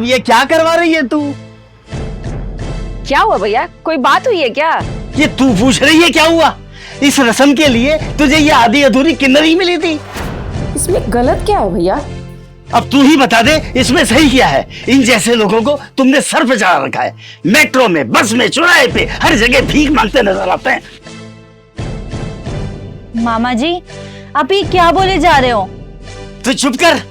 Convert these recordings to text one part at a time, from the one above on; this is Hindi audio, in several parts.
ये क्या करवा रही है तू? क्या हुआ भैया, कोई बात हुई है क्या? ये तू पूछ रही है क्या हुआ? इस रस्म के लिए तुझे ये आधी अधूरी किन्नरी मिली थी। इसमें गलत क्या है भैया? अब तू ही बता दे इसमें सही क्या है। इन जैसे लोगों को तुमने सर पे चढ़ा रखा है। मेट्रो में, बस में, चौराहे पे, हर जगह भीख मांगते नजर आते हैं। मामा जी, आप ये क्या बोले जा रहे हो? तू चुप कर।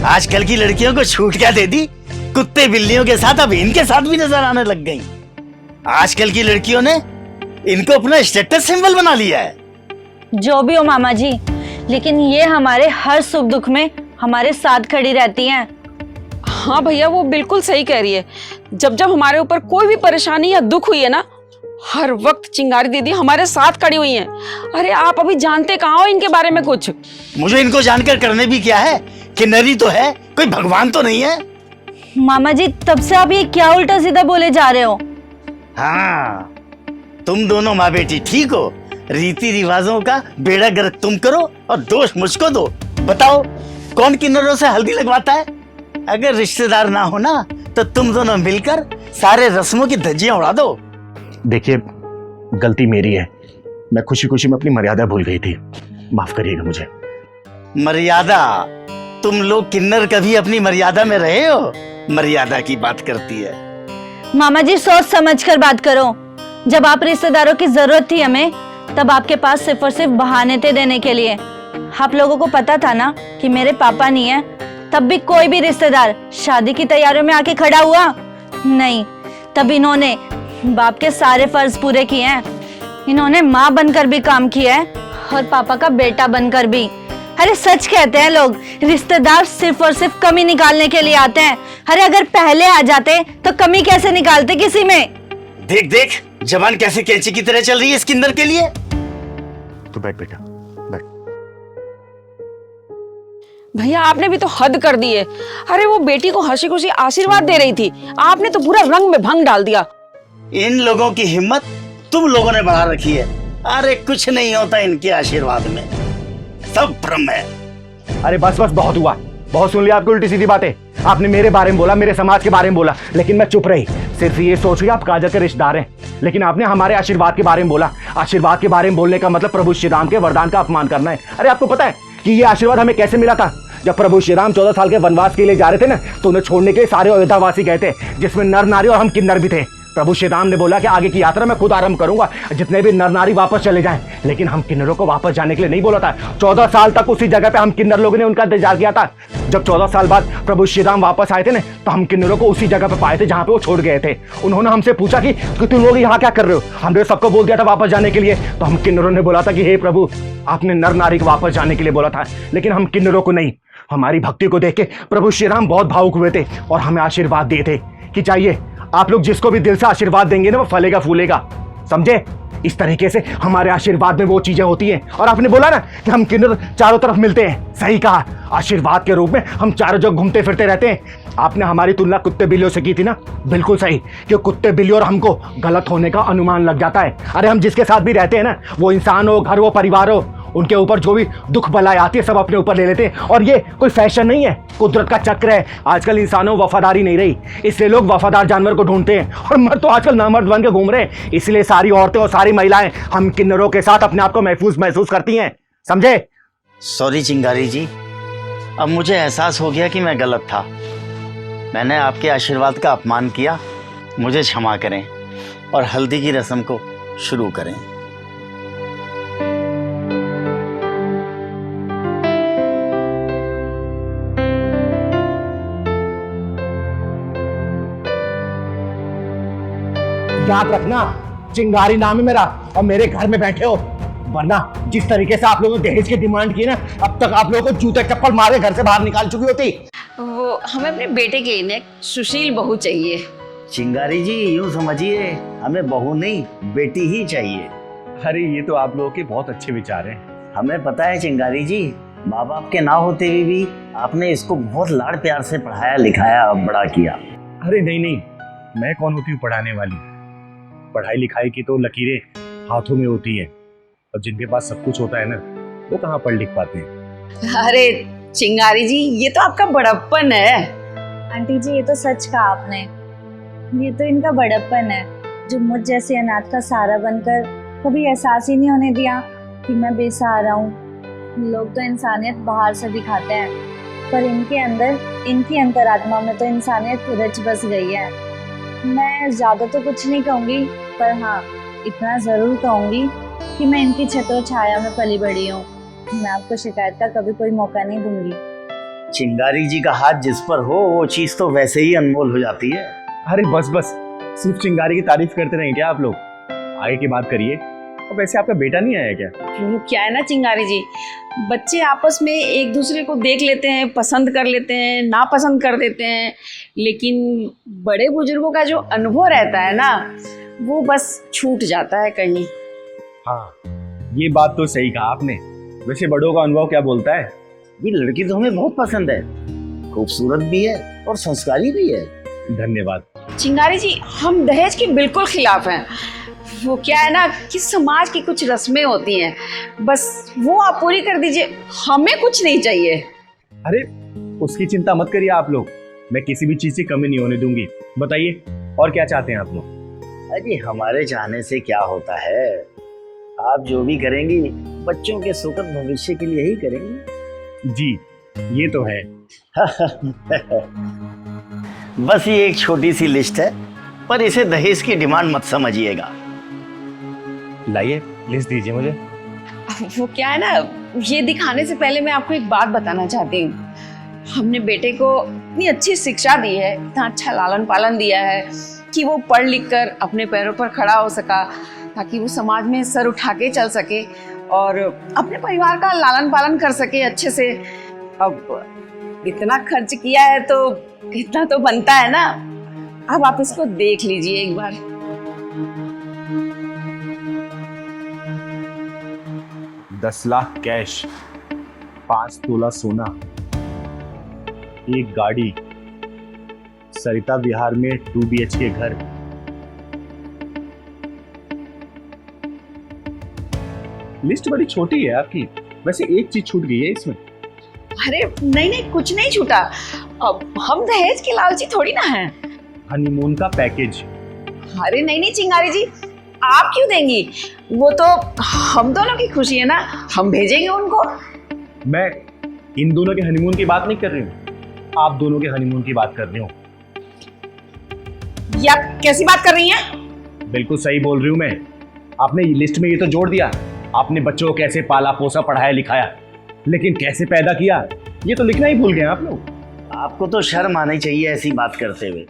आजकल की लड़कियों को छूट क्या दे दी? कुत्ते बिल्लियों के साथ अब इनके साथ भी नजर आने लग गई। आजकल की लड़कियों ने इनको अपना स्टेटस सिंबल बना लिया है। जो भी हो मामा जी, लेकिन ये हमारे हर सुख दुख में हमारे साथ खड़ी रहती हैं। हाँ भैया, वो बिल्कुल सही कह रही है। जब जब हमारे ऊपर कोई भी परेशानी या दुख हुई है ना, हर वक्त चिंगारी दीदी हमारे साथ खड़ी हुई हैं। अरे आप अभी जानते कहाँ हो इनके बारे में कुछ? मुझे इनको जानकर करने भी क्या है? किन्नरी तो है, कोई भगवान तो नहीं है। मामा जी, तब से आप ये क्या उल्टा सीधा बोले जा रहे हो? हाँ, तुम दोनों माँ बेटी ठीक हो। रीति रिवाजों का बेड़ा गर्क तुम करो और दोष मुझको दो। बताओ कौन किन्नरों से हल्दी लगवाता है? अगर रिश्तेदार ना हो ना तो तुम दोनों मिलकर सारे रस्मों की धज्जियां उड़ा दो। देखिए, गलती मेरी है। मैं खुशी खुशी में अपनी मर्यादा भूल गई थी, माफ करिएगा मुझे। मर्यादा? तुम लोग किन्नर कभी अपनी मर्यादा में रहे हो? मर्यादा की बात करती है। मामा जी, सोच समझ कर बात करो। जब आप रिश्तेदारों की जरूरत थी हमें, तब आपके पास सिर्फ और सिर्फ बहाने थे देने के लिए। आप लोगों को पता था ना कि मेरे पापा नहीं है, तब भी कोई भी रिश्तेदार शादी की तैयारियों में आके खड़ा हुआ नहीं। तब इन्होंने बाप के सारे फर्ज पूरे किए हैं। इन्होंने माँ बनकर भी काम किया है और पापा का बेटा बनकर भी। अरे सच कहते हैं लोग, रिश्तेदार सिर्फ और सिर्फ कमी निकालने के लिए आते हैं। अरे अगर पहले आ जाते तो कमी कैसे निकालते किसी में? देख देख, जबान कैसे कैंची की तरह चल रही है इस किन्नर के लिए। तो बैठ बेटा, बैठ। भैया आपने भी तो हद कर दी है। अरे वो बेटी को हंसी खुशी आशीर्वाद दे रही थी, आपने तो पूरा रंग में भंग डाल दिया। इन लोगों की हिम्मत तुम लोगों ने बढ़ा रखी है। अरे कुछ नहीं होता इनके आशीर्वाद में, सब भ्रम है। अरे बस बस, बहुत हुआ। बहुत सुन लिया आपकी उल्टी सीधी बातें। आपने मेरे बारे में बोला, मेरे समाज के बारे में बोला, लेकिन मैं चुप रही। सिर्फ ये सोच रही आप काजल के रिश्तेदार हैं, लेकिन आपने हमारे आशीर्वाद के बारे में बोला। आशीर्वाद के बारे में बोलने का मतलब प्रभु श्री राम के वरदान का अपमान करना है। अरे आपको पता है कि ये आशीर्वाद हमें कैसे मिला था? जब प्रभु श्री राम 14 साल के वनवास के लिए जा रहे थे ना, तो उन्हें छोड़ने के लिए सारे अयोध्यावासी गए थे, जिसमें नर नारी और हम किन्नर भी थे। प्रभु श्री राम ने बोला कि आगे की यात्रा मैं खुद आरंभ करूंगा, जितने भी नर नारी वापस चले जाएं। लेकिन हम किन्नरों को वापस जाने के लिए नहीं बोला था। 14 साल तक उसी जगह पे हम किन्नर लोगों ने उनका इंतजार किया था। जब 14 साल बाद प्रभु श्री राम वापस आए थे ना, तो हम किन्नरों को उसी जगह पे पाए थे जहां पे वो छोड़ गए थे। उन्होंने हमसे पूछा कि तुम लोग यहाँ क्या कर रहे हो? हमने सबको बोल दिया था वापस जाने के लिए। तो हम किन्नरों ने बोला था कि हे प्रभु, आपने नर नारी को वापस जाने के लिए बोला था, लेकिन हम किन्नरों को नहीं। हमारी भक्ति को देख के प्रभु श्री राम बहुत भावुक हुए थे और हमें आशीर्वाद दिए थे कि चाहिए आप लोग जिसको भी दिल से आशीर्वाद देंगे ना, वो फलेगा फूलेगा। समझे? इस तरीके से हमारे आशीर्वाद में वो चीजें होती हैं। और आपने बोला ना कि हम किन्नर चारों तरफ मिलते हैं, सही कहा। आशीर्वाद के रूप में हम चारों जगह घूमते फिरते रहते हैं। आपने हमारी तुलना कुत्ते बिल्लियों से की थी ना, बिल्कुल सही, कि कुत्ते बिल्लियों और हमको गलत होने का अनुमान लग जाता है। अरे हम जिसके साथ भी रहते हैं ना, वो इंसान हो, घर हो, परिवार हो, उनके ऊपर जो भी दुख बलाई आती है सब अपने ऊपर ले लेते हैं। और ये कोई फैशन नहीं है, कुदरत का चक्र है। आजकल इंसानों वफादारी नहीं रही, इसलिए लोग वफादार जानवर को ढूंढते हैं, और मर्द तो आजकल नामर्द बन के घूम रहे हैं। इसलिए सारी औरतें और सारी महिलाएं हम किन्नरों के साथ अपने आप को महसूस करती हैं। समझे? सॉरी चिंगारी जी, अब मुझे एहसास हो गया कि मैं गलत था। मैंने आपके आशीर्वाद का अपमान किया, मुझे क्षमा करें और हल्दी की रस्म को शुरू करें। याद रखना, चिंगारी नाम है मेरा, और मेरे घर में बैठे हो। वरना जिस तरीके से आप लोगों ने दहेज की डिमांड की ना, अब तक आप लोगों को जूते चप्पल मारे घर से बाहर निकाल चुकी होती। वो हमें अपने बेटे के लिए सुशील बहू चाहिए। चिंगारी जी, यूं समझिए हमें बहू नहीं बेटी ही चाहिए। अरे ये तो आप लोगों के बहुत अच्छे विचार हैं। हमें पता है चिंगारी जी, माँ बाप के ना होते हुए भी आपने इसको बहुत लाड़ प्यार से पढ़ाया लिखाया बड़ा किया। अरे नहीं नहीं, मैं कौन होती हूँ पढ़ाने वाली? पढ़ाई लिखाई की तो लकीरें हाथों में होती है, और जिनके पास सब कुछ होता है ना, वो कहाँ पढ़ लिख पाते हैं। अरे चिंगारी जी, ये तो आपका बड़प्पन है। आंटी जी ये तो सच कहा आपने। ये तो इनका बड़प्पन है जो मुझ जैसे अनाथ का सहारा बनकर कभी एहसास ही नहीं होने दिया कि मैं बेसहारा हूँ। लोग तो इंसानियत बाहर से दिखाते हैं पर इनके अंदर, इनकी अंतरात्मा में तो इंसानियत रच बस गई है। मैं ज़्यादा तो कुछ नहीं कहूँगी पर हाँ इतना ज़रूर कहूँगी कि मैं इनकी छत्र छाया में पली बड़ी हूँ। मैं आपको शिकायत का कभी कोई मौका नहीं दूंगी। चिंगारी जी का हाथ जिस पर हो वो चीज तो वैसे ही अनमोल हो जाती है। अरे बस बस, सिर्फ चिंगारी की तारीफ करते रहें क्या आप लोग? आगे की बात करिए। और वैसे आपका बेटा नहीं आया क्या? वो क्या है ना चिंगारी जी, बच्चे आपस में एक दूसरे को देख लेते हैं, पसंद कर लेते हैं, नापसंद कर देते हैं, लेकिन बड़े बुजुर्गों का जो अनुभव रहता है ना वो बस छूट जाता है कहीं। हाँ, ये बात तो सही कहा आपने। वैसे बड़ों का अनुभव क्या बोलता है? ये लड़की तो हमें बहुत पसंद है, खूबसूरत भी है और संस्कारी भी है। धन्यवाद। चिंगारी जी हम दहेज के बिल्कुल खिलाफ हैं। वो क्या है ना कि समाज की कुछ रस्में होती हैं, बस वो आप पूरी कर दीजिए, हमें कुछ नहीं चाहिए। अरे उसकी चिंता मत करिए आप लोग, मैं किसी भी चीज की कमी नहीं होने दूंगी। बताइए और क्या चाहते हैं आप लोग? अरे हमारे चाहने से क्या होता है, आप जो भी करेंगी बच्चों के सुखद भविष्य के लिए ही करेंगी। जी ये तो है। बस ये एक छोटी सी लिस्ट है पर इसे दहेज की डिमांड मत समझिएगा। लाइए लिस्ट दीजिए मुझे। वो क्या है ना, ये दिखाने से पहले मैं आपको एक बात बताना चाहती हूँ। हमने बेटे को इतनी अच्छी शिक्षा दी है, इतना अच्छा लालन पालन दिया है कि वो पढ़ लिख कर अपने पैरों पर खड़ा हो सका, ताकि वो समाज में सर उठा के चल सके और अपने परिवार का लालन पालन कर सके अच्छे से। अब इतना खर्च किया है तो इतना तो बनता है ना। अब आप इसको देख लीजिए एक बार। $10 लाख कैश, 5 तोला सोना, एक गाड़ी, सरिता विहार में 2 BHK घर। लिस्ट बड़ी छोटी है आपकी। वैसे एक चीज छूट गई है इसमें। अरे नहीं नहीं, कुछ नहीं छूटा। अब हम दहेज के लालची थोड़ी ना हैं। हनीमून का पैकेज। अरे नहीं नहीं चिंगारी जी, आप क्यों देंगी? वो तो हम दोनों की खुशी है ना, हम भेजेंगे उनको। मैं इन दोनों के हनीमून की बात नहीं कर रही हूँ, आप दोनों के हनीमून की बात कर रही हूँ। या कैसी बात कर रही हैं? बिल्कुल सही बोल रही हूँ मैं। आपने लिस्ट में ये तो जोड़ दिया, आपने बच्चों को कैसे पाला पोसा पढ़ाया लिखाया, लेकिन कैसे पैदा किया ये तो लिखना ही भूल गए आप लोग। आपको तो शर्म आनी चाहिए ऐसी बात करते हुए।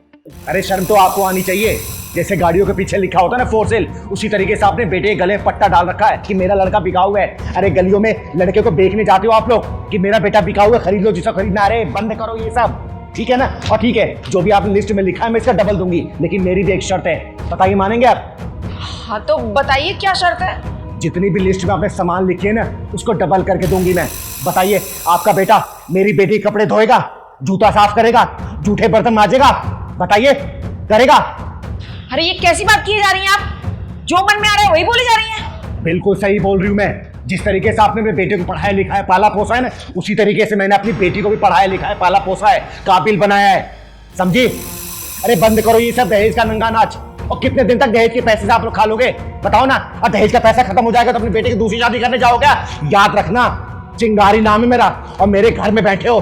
अरे शर्म तो आपको आनी चाहिए। जैसे गाड़ियों के पीछे लिखा होता है ना फॉर सेल, उसी तरीके से आपने बेटे के गले में पट्टा डाल रखा है कि मेरा लड़का बिका हुआ है। अरे गलियों में लड़के को बेचने जाते हो आप लोग कि मेरा बेटा बिका हुआ है, खरीद लो जिसको खरीदना। अरे बंद करो ये सब, ठीक है ना? और ठीक है, जो भी आपने लिस्ट में लिखा है मैं इसका डबल दूंगी, लेकिन मेरी भी एक शर्त है। बताइए मानेंगे आप? हाँ तो बताइए क्या शर्त है? जितनी भी लिस्ट में आपने सामान लिखे है ना उसको डबल करके दूंगी मैं। बताइए, आपका बेटा मेरी बेटी के कपड़े धोएगा, जूता साफ करेगा, जूठे बर्तन मांजेगा? बताइए करेगा? अरे ये कैसी बात की जा रही हैं आप? जो मन में आ रहा है वही बोली जा रही हैं। बिल्कुल सही बोल रही हूँ मैं। जिस तरीके से आपने मेरे बेटे को पढ़ाया लिखाया पाला पोसा है ना, उसी तरीके से मैंने अपनी बेटी को भी पढ़ाया लिखाया पाला पोसा है, काबिल बनाया है, समझी? अरे बंद करो ये सब दहेज का नंगा नाच। और कितने दिन तक दहेज के पैसे से आप लोग खा लोगे बताओ ना? और दहेज का पैसा खत्म हो जाएगा तो अपनी बेटी की दूसरी शादी करने जाओगे? याद रखना, चिंगारी नाम है मेरा और मेरे घर में बैठे हो,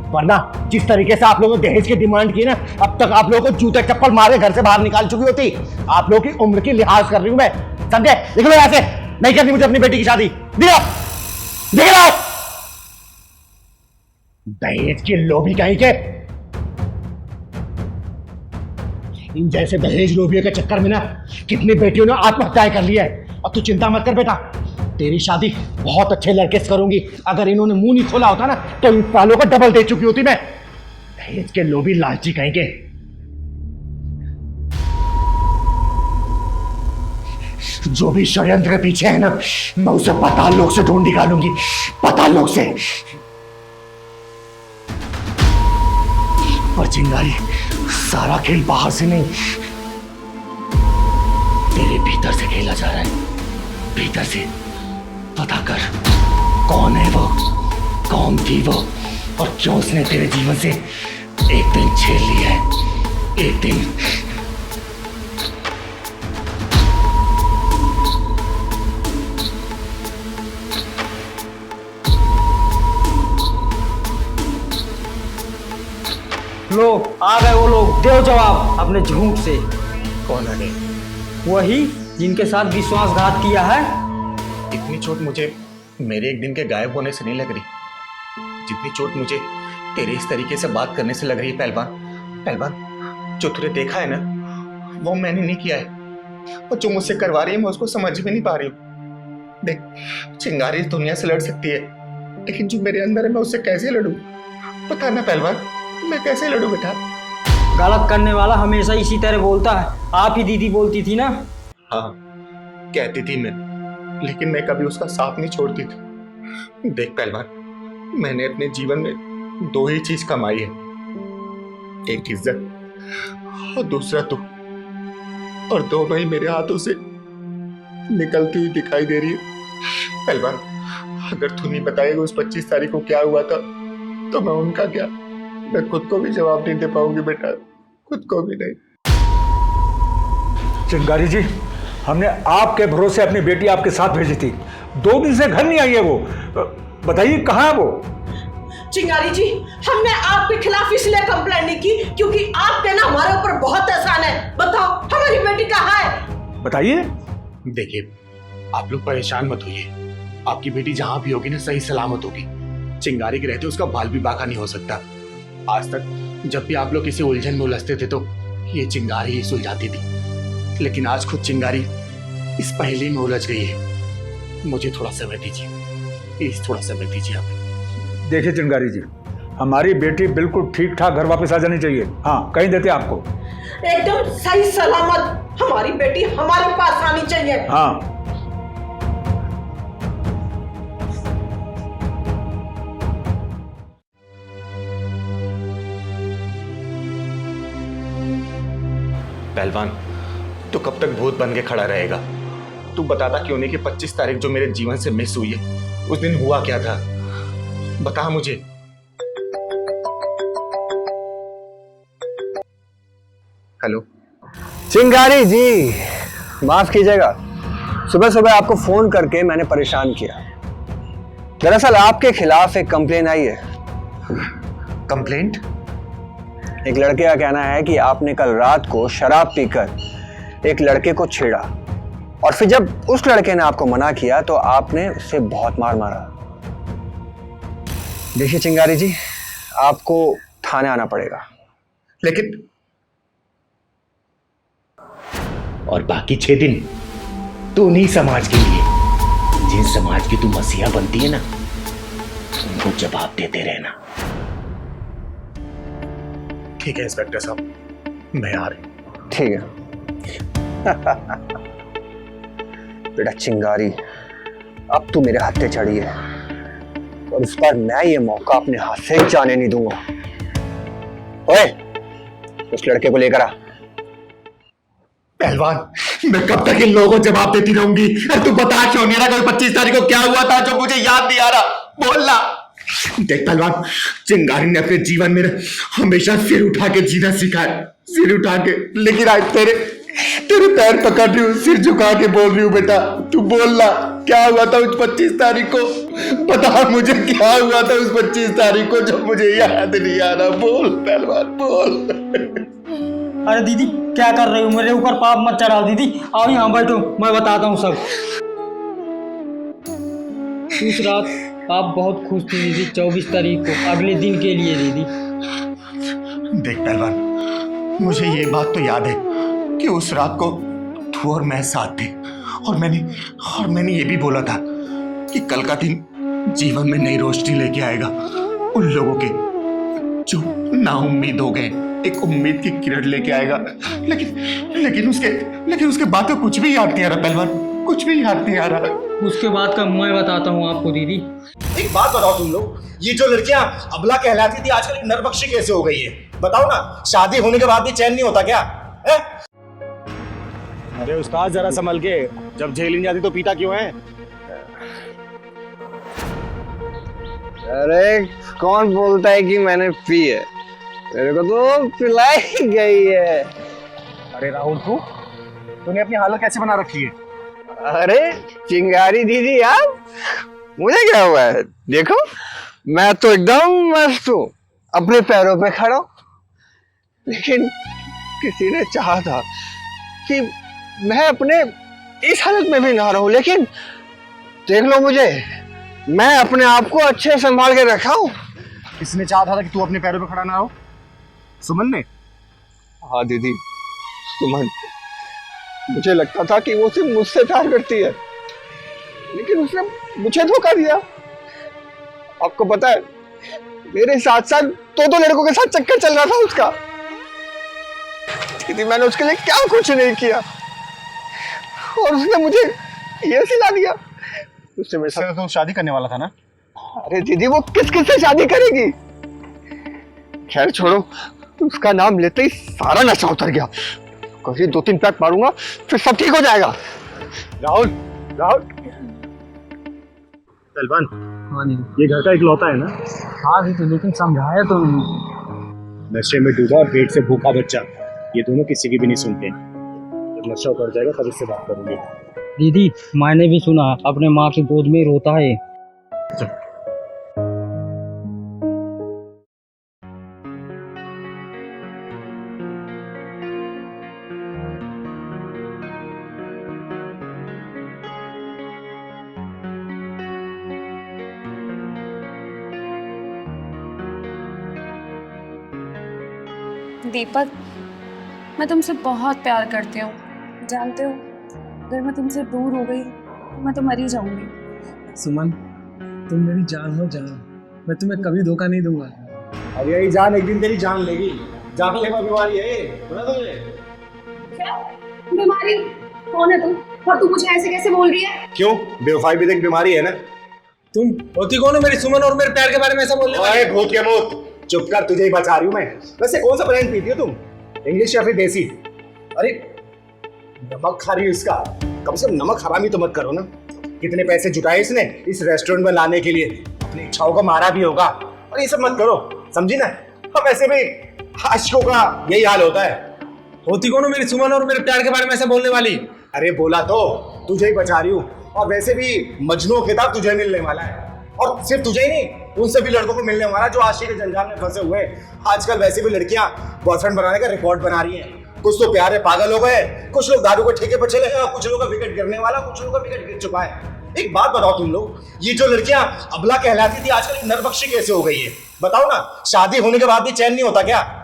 वरना जिस तरीके से आप लोगों ने दहेज की डिमांड की ना, अब तक आप लोगों को जूते चप्पल मारे घर से बाहर निकाल चुकी होती। आप लोगों की उम्र की लिहाज कर रही हूं मैं, समझे? निकलो यहाँ से, नहीं करनी मुझे अपनी बेटी की शादी। निकलो दहेज की लोभी कहीं के। इन जैसे दहेज लोभियों के चक्कर में ना कितनी बेटियों ने आत्महत्याएं कर ली है। अब तू चिंता मत कर बेटा, तेरी शादी बहुत अच्छे लड़के से करूंगी। अगर इन्होंने मुंह नहीं खोला होता ना तो इन सालों को डबल दे चुकी होती मैं। दहेज के लोभी लालची कहेंगे। जो भी षड्यंत्र के पीछे है ना, मैं उसे पाताल लोक से ढूंढ निकालूंगी, पाताल लोक से। और चिंगारी, सारा खेल बाहर से नहीं, तेरे भीतर से खेला जा रहा है। भीतर से पता कर कौन है वो, कौन थी वो, और क्यों उसने तेरे जीवन से एक दिन झेल लिया है, एक दिन। लो आ गए वो लोग, दो जवाब अपने झूठ से। कौन आ गए? वही जिनके साथ विश्वासघात किया है। इतनी चोट मुझे मेरे एक दिन के गायब होने से नहीं लग रही, जितनी चोट मुझे तेरे इस तरीके से बात करने से लग रही है। पहलवान, जो तूने देखा है ना, वो मैंने नहीं किया है, और जो मुझसे करवा रही है मैं उसको समझ भी नहीं पा रही हूँ। देख, चिंगारी इस दुनिया से लड़ सकती है, लेकिन जो मेरे अंदर है मैं उससे कैसे लड़ूं? पता ना पहलवान, मैं कैसे लड़ूं बेटा? गलत करने वाला हमेशा इसी तरह बोलता है। आप ही दीदी बोलती थी ना। हाँ, कहती थी मैं, लेकिन मैं कभी उसका साथ नहीं छोड़ती थी। देख पहलवान, मैंने अपने जीवन में दो ही चीज कमाई है, एक इज्जत और दूसरा तू, और दोनों ही मेरे हाथों से निकलती हुई दिखाई दे रही है। पहलवान, अगर तू नहीं बताएगा उस 25 तारीख को क्या हुआ था, तो मैं उनका क्या, मैं खुद को भी जवाब नहीं दे पाऊंगी बेटा, खुद को भी नहीं। चिंगारी जी, हमने आपके भरोसे अपनी बेटी आपके साथ भेजी थी, 2 दिन से घर नहीं आई है वो। बताइए कहाँ है वो? चिंगारी जी, हमने आपके खिलाफ इसलिए कंप्लेंट नहीं की क्योंकि आपके ना हमारे ऊपर बहुत एहसान है। बताओ हमारी बेटी कहाँ है? बताइए। देखिए, आप लोग परेशान मत होइए, आपकी बेटी जहां भी होगी ना सही सलामत होगी। चिंगारी के रहते उसका बाल भी बाका नहीं हो सकता। आज तक जब भी आप लोग किसी उलझन में उलझते थे तो ये चिंगारी ही सुलझाती थी, लेकिन आज खुद चिंगारी इस पहेली में उलझ गई है। मुझे थोड़ा समय दीजिए, प्लीज थोड़ा समय दीजिए आप। देखिए चिंगारी जी, हमारी बेटी बिल्कुल ठीक ठाक घर वापस आ जानी चाहिए। हाँ, कहीं देते आपको एकदम सही सलामत हमारी बेटी हमारे पास आनी चाहिए। हाँ। पहलवान, तू कब तक भूत बन के खड़ा रहेगा? तू बताता क्यों नहीं कि 25 तारीख जो मेरे जीवन से मिस हुई है, उस दिन हुआ क्या था? बता मुझे। हेलो चिंगारी जी, माफ कीजिएगा, सुबह सुबह आपको फोन करके मैंने परेशान किया। दरअसल आपके खिलाफ एक कंप्लेन आई है। कंप्लेंट? एक लड़के का कहना है कि आपने कल रात को शराब पीकर एक लड़के को छेड़ा, और फिर जब उस लड़के ने आपको मना किया तो आपने उससे बहुत मार मारा। देखिए चिंगारी जी, आपको थाने आना पड़ेगा। लेकिन और बाकी 6 दिन तू नहीं समाज के लिए, जिन समाज की तू मसीहा बनती है ना, उनको जवाब देते रहना। ठीक है इंस्पेक्टर साहब, मैं आ रही हूं। ठीक है। बेटा चिंगारी, अब तू मेरे हत्थे चढ़ी है, और इस बार मैं ये मौका अपने हाथ से जाने नहीं दूंगा। ओए, उस लड़के को लेकर आ। पहलवान, मैं कब तक इन लोगों को जवाब देती रहूंगी? तू बता क्यों नहीं रहा? 25 तारीख को क्या हुआ था जो मुझे याद नहीं आ रहा? बोलना। देख पहलवान, चिंगारी ने अपने जीवन में हमेशा सिर उठा के जीना सीखा है, सिर उठा के, लेकिन आज तेरे पैर पकड़ रही हूँ, सिर झुका के बोल रही हूँ बेटा, तू बोलना क्या हुआ था उस 25 तारीख को? बता मुझे क्या हुआ था उस 25 तारीख को जो मुझे याद नहीं आ रहा? बोल पहलवान, बोल। अरे दीदी क्या कर रही हो? मेरे ऊपर पाप मत चढ़ाओ दीदी। आओ यहाँ बैठो, मैं बताता हूँ सब। उस रात आप बहुत खुश थी दीदी, 24 तारीख को, अगले दिन के लिए दीदी। देख पहलवान, मुझे ये बात तो याद है कि उस रात को तू और मैं साथ थे, और मैंने ये भी बोला था कि कल का दिन जीवन में नई रोशनी लेके आएगा उन लोगों के जो नाउम्मीद हो गए, एक उम्मीद की किरण लेके आएगा। लेकिन उसके बाद तो कुछ भी याद नहीं आ रहा पहलवान, कुछ भी याद नहीं आ रहा। उसके बाद का मैं बताता हूँ आपको दीदी। एक बात बताओ तुम लोग, ये जो लड़कियां अबला कहलाती थी आजकल नरबख्शी कैसे हो गई है? बताओ ना, शादी होने के बाद भी चैन नहीं होता क्या है? अरे उस्ताद जरा संभल के, जब जेल नहीं जाती तो पीता क्यों है? अरे कौन बोलता है कि मैंने पी है? मेरे को तो पिलाई गई है। अरे राहुल तूने अपनी हालत कैसे बना रखी है? अरे चिंगारी दीदी आप, मुझे क्या हुआ है? देखो मैं तो एकदम मस्त हूँ, अपने पैरों पे खड़ा हूं। लेकिन किसी ने चाहा था कि मैं अपने इस हालत में भी ना रहूं, लेकिन देख लो मुझे, मैं अपने आप को अच्छे संभाल के रखा हूं। किसने चाहा था कि तू अपने पैरों पे खड़ा ना हो? सुमन ने? हाँ दीदी, सुमन। मुझे लगता था कि वो सिर्फ मुझसे प्यार करती है, लेकिन उसने मुझे धोखा दिया। आपको पता है, मेरे साथ साथ दो लड़कों के साथ चक्कर चल रहा था उसका। दीदी मैंने उसके लिए क्या कुछ नहीं किया, और उसने मुझे ये सिला दिया। उससे मेरे साथ तो शादी करने वाला था ना? अरे दीदी वो किस से शादी करेगी? खैर छोड़ो, उसका नाम लेते ही सारा नशा उतर गया। कहीं 2-3 पैक मारूंगा फिर सब ठीक हो जाएगा। राहुल पहलवान, हाँ जी। ये घर का इकलौता है ना? हाँ जी, तो लेकिन समझाया तो नहीं। नशे में डूबा और पेट से भूखा बच्चा, ये दोनों किसी की भी नहीं सुनते। जब नशा उतर जाएगा तब इससे बात करूंगी। दीदी मैंने भी सुना अपने माँ की गोद में रोता है। दीपक, मैं तुमसे बहुत प्यार करती हूँ, जानते हो। अगर मैं तुमसे दूर हो गई तो मैं तो मर ही जाऊंगी। सुमन, तुम मेरी जान हो जान, मैं तुम्हें कभी धोखा नहीं दूंगा। अब यही जान एक दिन तेरी जान लेगी। जानलेवा बीमारी है ये, बता दो मुझे। क्या बीमारी? कौन है तुम और तू मुझे ऐसे कैसे बोल रही है? क्यों? बेवफाई भी एक बीमारी है ना। तुम होती कौन हो मेरी सुमन और मेरे प्यार के बारे में ऐसा बोलने वाली? ओए भूत के मुंह, चुप कर, तुझे ही बचा रही हूं मैं। वैसे कौन सा ब्रांड पीती हो तुम, इंग्लिश या फिर देसी? अरे नमक खा रही हो इसका, कम से कम नमक हरामी तो मत करो ना। कितने पैसे जुटाए इसने इस रेस्टोरेंट में लाने के लिए, अपनी इच्छाओं को मारा भी होगा। और ये सब मत करो, समझी ना। अब वैसे भी आशिकों का यही हाल होता है। होती कौन हो मेरी सुमन और मेरे प्यार के बारे में ऐसा बोलने वाली? अरे बोला तो तुझे ही बचा रही हूँ। और वैसे भी मजनू खिताब तुझे मिलने वाला है, और सिर्फ तुझे ही नहीं, उन सभी लड़कों को मिलने वाला जो आशिक के जंजाल में फंसे हुए। आजकल वैसे भी लड़कियां बॉयफ्रेंड बनाने का रिकॉर्ड बना रही हैं। कुछ तो प्यारे पागल हो गए, कुछ लोग दारू के ठेके पर चले गए, और कुछ लोगों का विकेट गिरने वाला, कुछ लोगों का विकेट गिर चुका है। एक बात बताओ तुम लोग, ये जो लड़कियां अबला कहलाती थी आजकल नरबक्षी कैसे हो गई है? बताओ ना, शादी होने के बाद भी चैन नहीं होता क्या?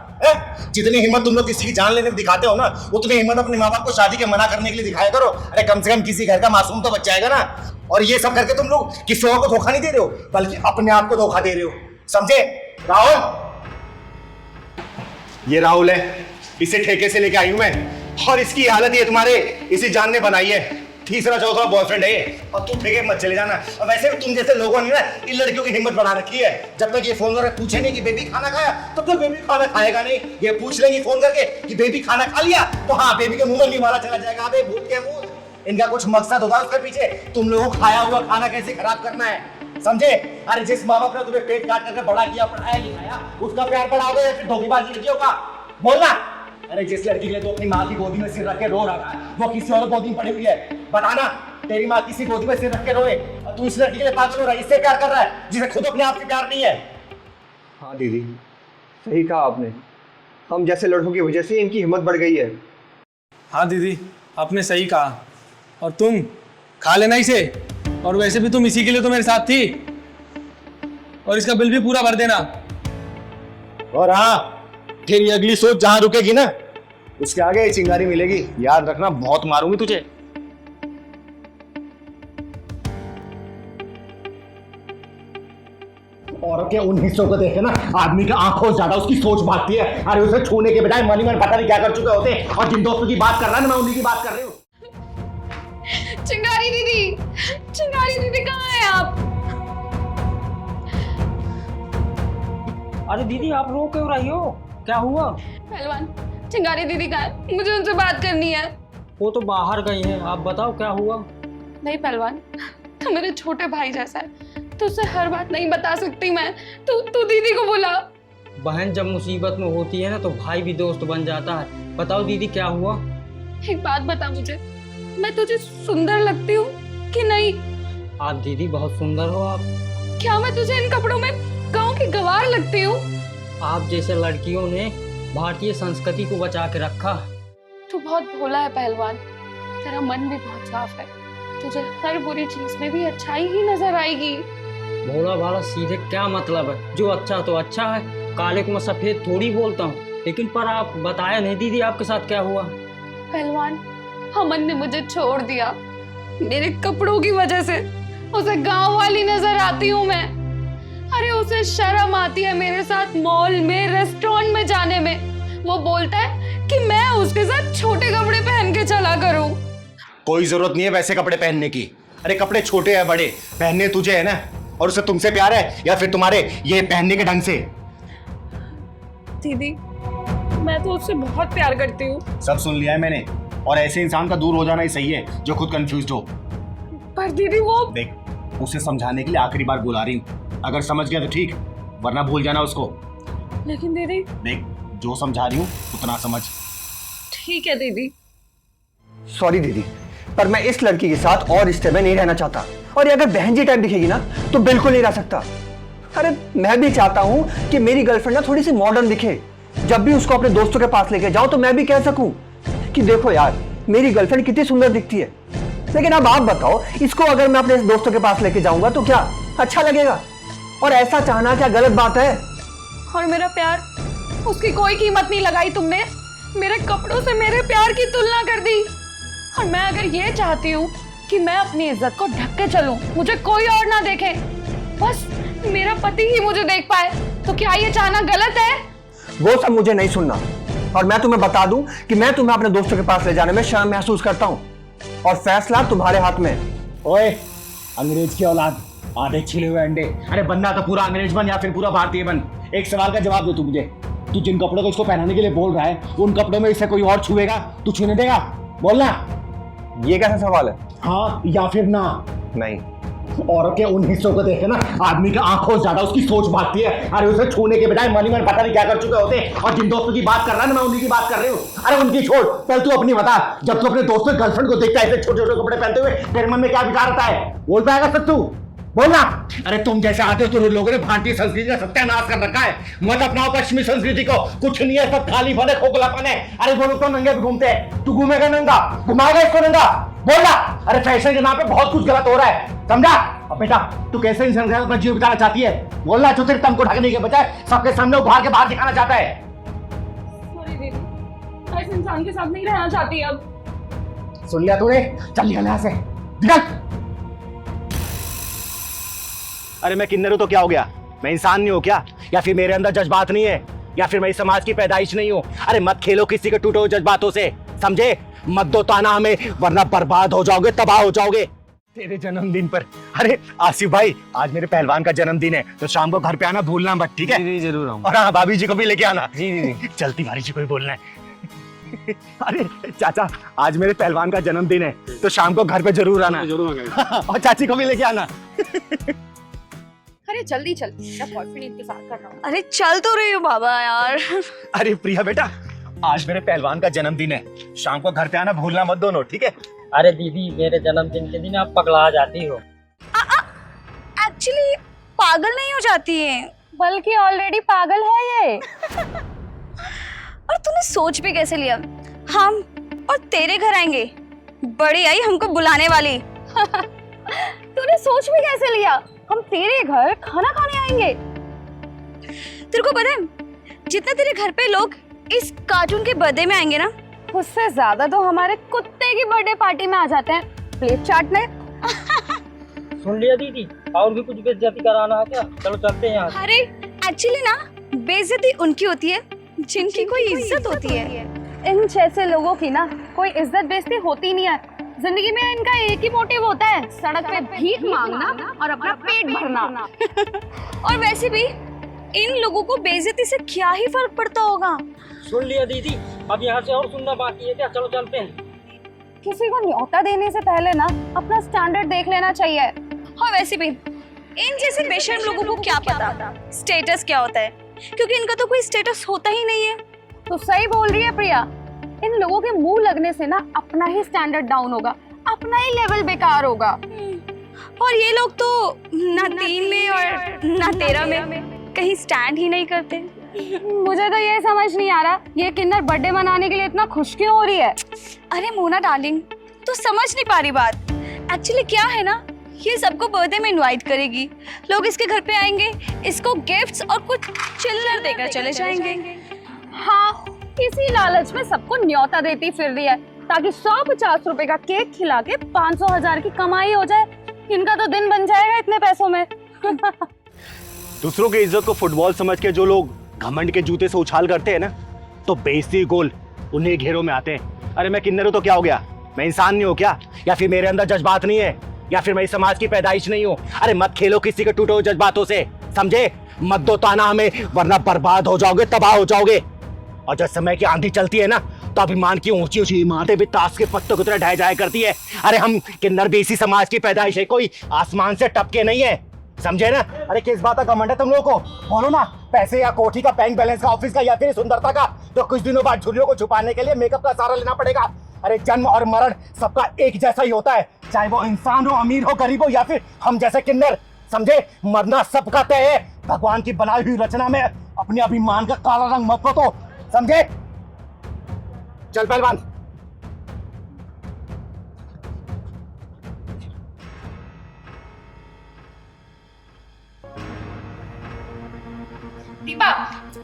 जितनी हिम्मत तुम लोग किसी की जान लेने में दिखाते हो ना, उतनी हिम्मत अपने माँ बाप को शादी के मना करने के लिए दिखाया करो। अरे कम से कम किसी घर का मासूम तो बच जाएगा ना। और ये सब करके तुम लोग किसी और को धोखा नहीं दे रहे हो, बल्कि अपने आप को धोखा दे रहे हो, समझे? राहुल, ये राहुल है, इसे ठेके से लेके आई हूं मैं, और इसकी हालत ये तुम्हारे इसी जान ने बनाई है। तीसरा चौथा बॉयफ्रेंड है ये, और तुम ठेके मत चले जाना। और वैसे भी तुम जैसे लोगों ने ना इन लड़कियों की हिम्मत बना रखी है। जब तक ये फोन करके पूछे नहीं कि बेबी खाना खाया, तब तक बेबी खाना खाएगा नहीं। ये पूछ लेंगी फोन करके कि बेबी खाना खा लिया, तो हाँ बेबी के मुंह में निवाला चला जाएगा। अबे भूत के मुंह, इनका कुछ मकसद होता है उसके पीछे, तुम लोगों को खाया हुआ खाना कैसे खराब करना है, समझे? अरे जिस माँ बाप ने तुम्हें पेट काट करके बड़ा किया, पढ़ाया लिखाया, उसका प्यार बढ़ाओगे या फिर धोखेबाजी लड़कियों का? बोलना। अरे जिस लड़की के लिए तो अपनी माँ की गोदी में सिर रख के रो रहा है, वो किसी और गोदी में पड़ी हुई है। बताना, तेरी माँ किसी गोदी में सिर रख के रोए और तू इस लड़की के लिए पागल हो रहा है, इससे प्यार कर रहा है जिसे खुद अपने आप से प्यार नहीं है। हाँ दीदी, सही कहा आपने, हम जैसे लड़कों की वजह से इनकी हिम्मत बढ़ गई है। हाँ दीदी, आपने सही कहा। और तुम खा लेना इसे, और वैसे भी तुम इसी के लिए तो मेरे साथ थी, और इसका बिल भी पूरा भर देना। और हाँ, तेरी अगली सोच जहां रुकेगी ना, उसके आगे चिंगारी मिलेगी, याद रखना। बहुत मारूंगी तुझे। औरत के उन हिस्सों को देख के ना आदमी का आंखों से ज्यादा उसकी सोच भागती है। अरे उसे छूने के बजाय मन ही मन पता नहीं क्या कर चुके होते। और जिन दोस्तों की बात कर रहा है ना, मैं उन्हीं की बात कर रही हूँ। चिंगारी दीदी कहाँ है आप? अरे दीदी आप रो क्यों रही हो? क्या हुआ? पहलवान, चिंगारी दीदी कहाँ है? मुझे उनसे बात करनी है। वो तो बाहर गई है, आप बताओ क्या हुआ? नहीं पहलवान, तो मेरे छोटे भाई जैसा है, तो उससे हर बात नहीं बता सकती मैं। तू दीदी को बुला। बहन जब मुसीबत में होती है ना तो भाई भी दोस्त बन जाता है। बताओ दीदी क्या हुआ? एक बात बता मुझे, मैं तुझे सुंदर लगती हूँ कि नहीं? आप दीदी बहुत सुंदर हो। आप क्या मैं तुझे इन कपड़ों में गांव की गवार लगती हूँ? आप जैसे लड़कियों ने भारतीय संस्कृति को बचा के रखा। तू बहुत भोला है पहलवान, तेरा मन भी बहुत साफ है, तुझे हर बुरी चीज में भी अच्छाई ही नजर आएगी। भोला भाला सीधे क्या मतलब है? जो अच्छा तो अच्छा है, काले को मैं सफेद थोड़ी बोलता हूँ। लेकिन पर आप बताया नहीं दीदी आपके साथ क्या हुआ? पहलवान, अमन ने मुझे छोड़ दिया मेरे कपड़ों की वजह से। उसे गांव वाली नजर आती हूँ मैं। अरे उसे शर्म आती है मेरे साथ मॉल में, रेस्टोरेंट में जाने में। वो बोलता है कि मैं उसके साथ छोटे कपड़े पहन के चला करूं। कोई जरूरत नहीं है वैसे कपड़े पहनने की। अरे कपड़े छोटे हैं बड़े पहनने तुझे है ना, और उसे तुमसे प्यार है या फिर तुम्हारे ये पहनने के ढंग से? दीदी, मैं तो उससे बहुत प्यार करती हूँ। सब सुन लिया है मैंने, और ऐसे इंसान का दूर हो जाना ही सही है जो खुद कंफ्यूज हो। पर दीदी वो देख, उसे समझाने के लिए आखिरी बार बुला रही हूँ, अगर समझ गया तो ठीक, वरना भूल जाना उसको। लेकिन दीदी। देख, जो समझा रही हूँ उतना समझ। ठीक है दीदी। सॉरी दीदी, पर मैं इस लड़की के साथ और रिश्ते में नहीं रहना चाहता, और ये अगर बहन जी टाइप दिखेगी ना तो बिल्कुल नहीं रह सकता। अरे मैं भी चाहता हूँ कि मेरी गर्लफ्रेंड ना थोड़ी सी मॉडर्न दिखे। जब भी उसको अपने दोस्तों के पास लेके जाओ तो मैं भी कह सकूं कि देखो यार, मेरी गर्लफ्रेंड कितनी सुंदर दिखती है। लेकिन अब आप बताओ, इसको अगर मैं अपने दोस्तों के पास लेके जाऊंगा तो क्या अच्छा लगेगा? और ऐसा चाहना क्या गलत बात है? और मेरा प्यार, उसकी कोई कीमत नहीं लगाई तुमने। मेरे कपड़ों से मेरे प्यार की तुलना कर दी। और मैं अगर ये चाहती हूँ कि मैं अपनी इज्जत को ढक के चलूं, मुझे कोई और ना देखे, बस मेरा पति ही मुझे देख पाए, तो क्या ये चाहना गलत है? वो सब मुझे नहीं सुनना। और मैं तुम्हें बता दूं कि मैं तुम्हें अपने दोस्तों के पास ले जाने में शर्म महसूस करता हूं, और फैसला तुम्हारे हाथ में। ओए, अंग्रेज की औलाद, आधे छिले हुए अंडे। अरे बनना तो पूरा अंग्रेज बन या फिर पूरा भारतीय बन। एक सवाल का जवाब दे तू मुझे। तू जिन कपड़ों को इसको पहनाने के लिए बोल रहा है, उन कपड़ों में इसे कोई और छुएगा? तू छूने देगा? बोलना। ये कैसा सवाल है? हाँ या फिर ना? नहीं। औरत के उन हिस्सों को देखे ना, आदमी के आंखों से ज्यादा उसकी सोच भागती है। अरे उसे छूने के बजाय मन ही मन पता नहीं क्या कर चुके होते। और जिन दोस्तों की बात कर रहा है ना, मैं उन्हीं की बात कर रही हूँ। अरे उनकी छोड़, पहले तू अपनी बता। जब तू अपने दोस्तों गर्लफ्रेंड को देखता है ऐसे छोटे छोटे कपड़े पहनते हुए, तेरे मन में क्या विचार आता है? बोल पाएगा सच तू? बोलना। अरे तुम जैसे आते हो तो लोगों ने भारतीय संस्कृति का सत्यानाश कर रखा है। मत अपनाओ पश्चिमी संस्कृति को, कुछ नहीं है, सब खाली फने खोखलापन है। अरे वो लोग तो नंगे घूमते हैं, तू घूमेगा नंगा? घुमाएगा इसको नंगा? बोलना। अरे फैशन के नाम पे बहुत कुछ गलत हो रहा है, समझा? अब बेटा, तू कैसे इंसान के साथ अपना जीवन बिताना चाहती है? बोलना। जो तेरे तम को ढकने के बजाय सबके सामने उभार के बाहर दिखाना चाहता है। सॉरी दीदी, मैं इस इंसान के साथ नहीं रहना चाहती अब। सुन लिया तूने? चल निकल यहाँ से, निकल। अरे मैं किन्नर हूं तो क्या हो गया? मैं इंसान नहीं हूं क्या? या फिर मेरे अंदर जज्बात नहीं है? या फिर मैं इस समाज की पैदाइश नहीं हूं? अरे मत खेलो किसी के टूटे हुए जज्बातों से, समझे? मत दो ताना हमें, वरना बर्बाद हो जाओगे, तबाह हो जाओगे। तेरे जन्मदिन पर, अरे आसिफ भाई, आज मेरे पहलवान का जन्मदिन है, तो शाम को घर पे आना भूलना मत, ठीक है? जी जरूर आऊंगा। और हाँ, भाभी जी को भी लेके आना। जी जी। चलती भारी जी को भी बोलना है। अरे चाचा, आज मेरे पहलवान का जन्मदिन है, तो शाम को घर पे जरूर आना। जरूर आऊंगा। और चाची को भी लेके आना। अरे जल्दी चल, मेरा बॉयफ्रेंड इंतजार कर रहा हूँ। अरे चल तो रही हूँ बाबा यार। अरे प्रिया बेटा, आज मेरे पहलवान का जन्मदिन है, शाम को घर पे आना भूलना मत दोनों, ठीक है? अरे दीदी, मेरे जन्मदिन के दिन आप पगला जाती हो। एक्चुअली पागल नहीं हो जाती है, बल्कि ऑलरेडी पागल है ये। और तूने सोच भी कैसे लिया हम और तेरे घर आएंगे? बड़ी आई हमको बुलाने वाली। तूने सोच भी कैसे लिया हम तेरे घर खाना खाने आएंगे? तेरे को पता है, जितने तेरे घर पे लोग इस कार्टून के बर्थडे में आएंगे ना, उससे ज्यादा तो हमारे कुत्ते की बर्थडे पार्टी में आ जाते हैं प्लेट चाटने। सुन लिया दीदी, और भी कुछ बेइज्जती कराना है क्या? चलो चलते हैं यहाँ से। अरे एक्चुअली ना, बेइज्जती उनकी होती है जिनकी कोई इज्जत होती है। इन जैसे लोगों की ना कोई इज्जत बेइज्जती होती नहीं है। जिंदगी में इनका एक ही मोटिव होता है, सड़क पे भीख मांगना और अपना पेट भरना। और वैसे भी इन लोगों को बेइज्जती से क्या ही फर्क पड़ता होगा। सुन लिया दीदी, अब यहाँ से और सुनना बाकी है क्या? चलो चलते हैं। किसी को न्योता देने से पहले ना अपना स्टैंडर्ड देख लेना चाहिए। और वैसे भी इन जैसे बेशर्म लोगों को क्या पता स्टेटस क्या होता है। क्योंकि इनका तो कोई स्टेटस होता ही नहीं है। तो सही बोल रही है प्रिया, इन लोगों के मुंह लगने से ना अपना ही स्टैंडर्ड डाउन होगा, अपना ही लेवल बेकार होगा। और ये लोग तो ना 3 में और ना 13 में कहीं स्टैंड ही नहीं करते। मुझे तो ये समझ नहीं आ रहा ये किन्नर बर्थडे मनाने के लिए इतना खुश क्यों हो रही है। अरे मोना डार्लिंग, तो समझ नहीं पा रही बात। एक्चुअली क्या है ना, ये सबको बर्थडे में इनवाइट करेगी, लोग इसके घर पे आएंगे, इसको गिफ्ट्स और कुछ चिल्लर देकर चले जाएंगे। हाँ, इसी लालच में सबको न्योता देती फिर रही है ताकि 150 रुपए का केक खिला के 500,000 की कमाई हो जाए। इनका तो दिन बन जाएगा इतने पैसों में। दूसरों की इज्जत को फुटबॉल समझ के जो लोग घमंड के जूते से उछाल करते हैं ना, तो बेइज्जती गोल उन्हीं घेरों में आते हैं। अरे मैं किन्नर हूं तो क्या हो गया, मैं इंसान नहीं हूं क्या? या फिर मेरे अंदर जज्बात नहीं है? या फिर मैं इस समाज की पैदाइश नहीं हूं? अरे मत खेलो किसी के टूटे हुए जज्बातों से, समझे? मत दो ताना हमें, वरना बर्बाद हो जाओगे, तबाह हो जाओगे। और जब समय की आंधी चलती है ना, तो अभिमान की ऊंची ऊंची इमारतें भी ताश के पत्तों की तरह ढह जाया करती है। अरे हम किन्नर भी इसी समाज की पैदाइश है, कोई आसमान से टपके नहीं है, समझे ना? अरे किस बात का घमंड है तुम लोगों को? बोलो ना, पैसे या कोठी का, बैंक बैलेंस का, ऑफिस का, या फिर सुंदरता का? तो कुछ दिनों बाद झुर्रियों को छुपाने के लिए मेकअप का सहारा लेना पड़ेगा। अरे जन्म और मरण सबका एक जैसा ही होता है, चाहे वो इंसान हो, अमीर हो, गरीब हो, या फिर हम जैसे किन्नर, समझे? मरना सबका तय है। भगवान की बनाई हुई रचना में अपने अभिमान का काला रंग मत पोतो, समझे? चल पहलवान। दीपा,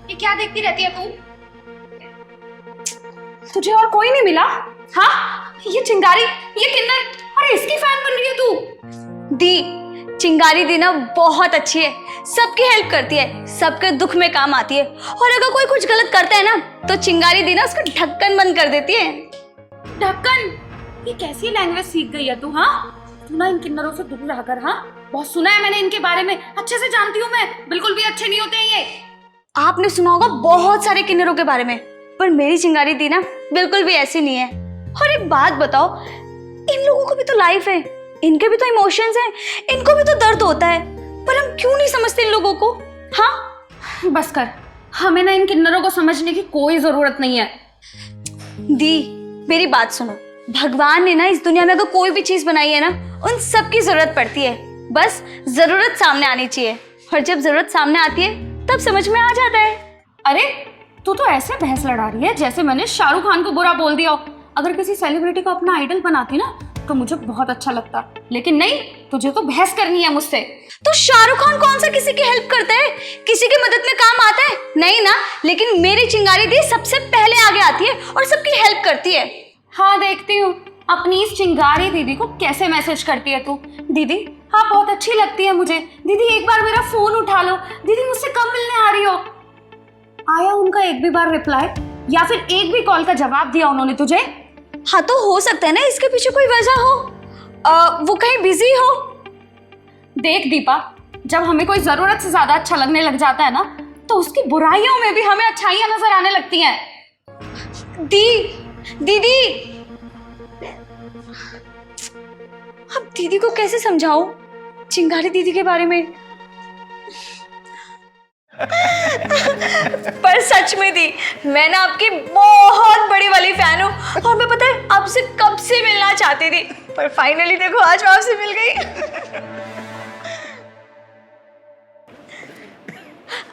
ये क्या देखती रहती है तू? तुझे और कोई नहीं मिला? हाँ, ये चिंगारी, ये किन्नर, अरे इसकी फैन बन रही है तू? दी, चिंगारी दी ना बहुत अच्छी है, सबकी हेल्प करती है, सबके दुख में काम आती है। और अगर कोई कुछ गलत करता है ना, तो चिंगारी दी ना उसका ढक्कन बंद कर देती है। ढक्कन? ये कैसी लैंग्वेज सीख गई है तू? हाँ, तू ना इन किन्नरों से दूर रह कर। हाँ, बहुत सुना है मैंने इनके बारे में, अच्छे से जानती हूँ मैं, बिल्कुल भी अच्छे नहीं होते हैं ये। आपने सुना होगा बहुत सारे किन्नरों के बारे में, पर मेरी चिंगारी दी ना बिल्कुल भी ऐसी नहीं है। और एक बात बताओ, इन लोगों को भी तो लाइफ है, इनके भी तो इमोशंस हैं, इनको भी तो दर्द होता है, पर हम क्यों नहीं समझते इन लोगों को? हाँ बस कर, हमें ना इन किन्नरों को समझने की कोई जरूरत नहीं है। दी, मेरी बात सुनो, भगवान ने ना इस दुनिया में अगर कोई भी चीज बनाई है ना, उन सब की जरूरत पड़ती है, बस जरूरत सामने आनी चाहिए। और जब जरूरत सामने आती है तब समझ में आ जाता है। अरे तू तो ऐसे बहस लड़ा रही है जैसे मैंने शाहरुख खान को बुरा बोल दिया हो। अगर किसी सेलिब्रिटी को अपना आइडल बनाती ना तो मुझे बहुत अच्छा लगता, लेकिन नहीं, तुझे तो बहस करनी है मुझसे। तो शाहरुख खान कौन सा किसी की हेल्प करता है, किसी की मदद में काम आता है? नहीं ना, लेकिन मेरी चिंगारी दी सबसे पहले आगे आती है और सबकी हेल्प करती है। हाँ, देखती हूँ अपनी इस चिंगारी दीदी को कैसे मैसेज करती है तू। दीदी हाँ, बहुत अच्छी लगती है मुझे। दीदी एक बार मेरा फोन उठा लो। दीदी मुझसे कब मिलने आ रही हो? आया उनका एक भी बार रिप्लाई या फिर एक भी कॉल का जवाब दिया उन्होंने तुझे? हाँ, तो हो सकता है ना इसके पीछे कोई वजह हो, वो कहीं बिजी हो। देख दीपा, जब हमें कोई जरूरत से ज्यादा अच्छा लगने लग जाता है ना, तो उसकी बुराइयों में भी हमें अच्छाइयां नजर आने लगती हैं। दीदी, अब दीदी को कैसे समझाऊं चिंगारी दीदी के बारे में? पर सच में दी, मैं ना आपकी बहुत बड़ी वाली फैन हूँ, और मैं पता है आपसे कब से मिलना चाहती थी, पर फाइनली देखो आज मैं आपसे मिल गई।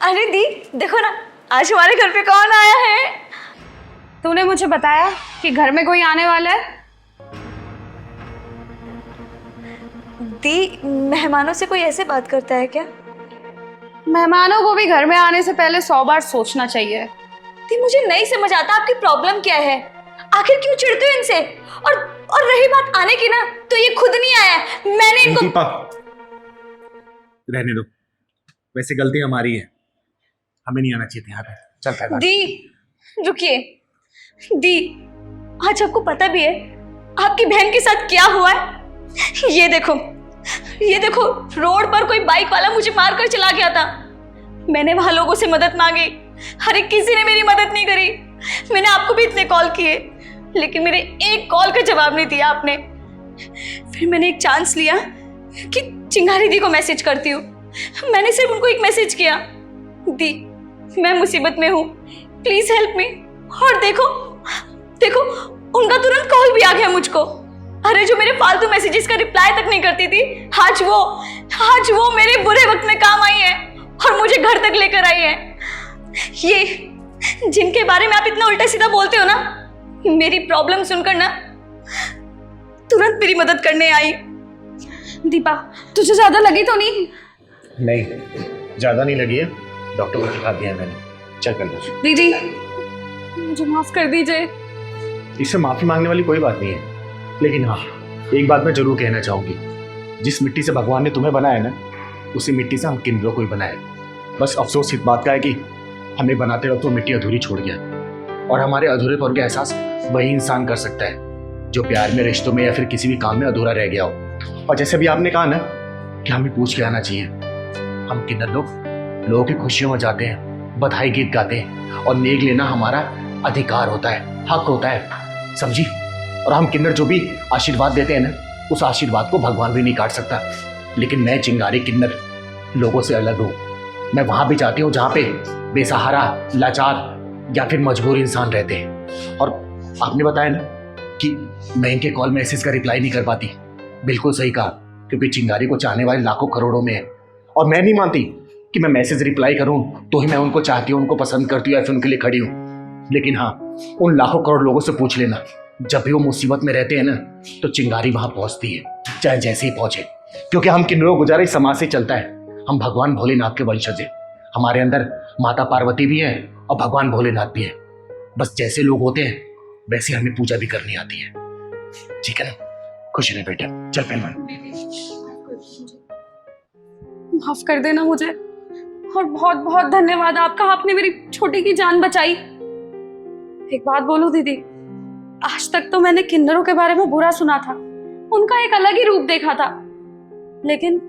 अरे दी, देखो ना आज हमारे घर पे कौन आया है। तूने मुझे बताया कि घर में कोई आने वाला है। दी, मेहमानों से कोई ऐसे बात करता है क्या? मेहमानों को भी घर में आने से पहले 100 बार सोचना चाहिए। दी, मुझे नहीं समझ आता आपकी प्रॉब्लम क्या है, आखिर क्यों चिढ़ते हो इनसे? और रही बात आने की ना, तो ये खुद नहीं आया, मैंने इनको। दीपा, रहने दो, वैसे गलती हमारी है, हमें नहीं आना चाहिए यहाँ पे। चल पहले। दी रुकिए, दी आज आपको पता भी है आपकी बहन के साथ क्या हुआ है? ये देखो रोड पर कोई बाइक वाला मुझे मारकर चला गया था। मैंने वहां लोगों से मदद मांगी, हर एक किसी ने मेरी मदद नहीं करी। मैंने आपको भी इतने कॉल किए, लेकिन मेरे एक कॉल का जवाब नहीं दिया आपने। फिर मैंने एक चांस लिया कि चिंगारी दी को मैसेज करती हूँ। मैंने सिर्फ उनको एक मैसेज किया, दी मैं मुसीबत में हूँ, प्लीज हेल्प मी। और देखो देखो, उनका तुरंत कॉल भी आ गया मुझको। अरे जो मेरे फालतू मैसेजेस का रिप्लाई तक नहीं करती थी, आज वो मेरे बुरे वक्त में काम आई है और मुझे घर तक लेकर आई है। ये जिनके बारे में आप इतना उल्टा सीधा बोलते हो ना, मेरी प्रॉब्लम सुनकर ना तुरंत मेरी मदद करने आई। दीपा, तुझे ज्यादा लगी तो नहीं? नहीं, ज्यादा नहीं लगी है, डॉक्टर को दिखा दिया है मैंने। चल कर दो। दीदी मुझे माफ कर दीजिए। इससे माफी मांगने वाली कोई बात नहीं है, लेकिन हाँ, एक बात मैं जरूर कहना चाहूंगी, जिस मिट्टी से भगवान ने तुम्हें बनाया ना, उसी मिट्टी से हम किन्नरों को ही बनाए। बस अफसोस इस बात का है कि हमें बनाते वक्त वो मिट्टी अधूरी छोड़ गया, और हमारे अधूरेपन का एहसास वही इंसान कर सकता है जो प्यार में, रिश्तों में या फिर किसी भी काम में अधूरा रह गया हो। और जैसे भी आपने कहा ना कि हमें पूछ के आना चाहिए, हम किन्नर लोगों की खुशियों में जाते हैं, बधाई गीत गाते हैं, और नेक लेना हमारा अधिकार होता है, हक होता है, समझी? और हम किन्नर जो भी आशीर्वाद देते हैं ना, उस आशीर्वाद को भगवान भी नहीं काट सकता। लेकिन मैं चिंगारी किन्नर लोगों से अलग हूँ। मैं वहां भी जाती हूँ जहाँ पे बेसहारा, लाचार या फिर मजबूर इंसान रहते हैं। और आपने बताया ना कि मैं इनके कॉल मैसेज का रिप्लाई नहीं कर पाती, बिल्कुल सही कहा, क्योंकि चिंगारी को चाहने वाले लाखों करोड़ों में है। और मैं नहीं मानती कि मैं मैसेज रिप्लाई करूं तो ही मैं उनको चाहती हूँ, उनको पसंद करती हूँ या फिर उनके लिए खड़ी हूँ। लेकिन हाँ, उन लाखों करोड़ लोगों से पूछ लेना, जब भी वो मुसीबत में रहते हैं ना, तो चिंगारी वहां पहुंचती है, चाहे जैसे ही पहुंचे, क्योंकि हम किन्नरों गुजारा इस समाज से चलता है। हम भगवान भोलेनाथ के वंशज हैं, हमारे अंदर माता पार्वती भी है और भगवान भोलेनाथ भी है। बस जैसे लोग होते हैं वैसे हमें पूजा भी करनी आती है, ठीक है ना? खुश रहे बेटा, चल पहलवान। माफ कर देना मुझे, और बहुत बहुत धन्यवाद आपका, आपने मेरी छोटी की जान बचाई। एक बात बोलूं दीदी, आज तक तो मैंने किन्नरों के बारे में बुरा सुना था, उनका एक अलग ही रूप देखा था, लेकिन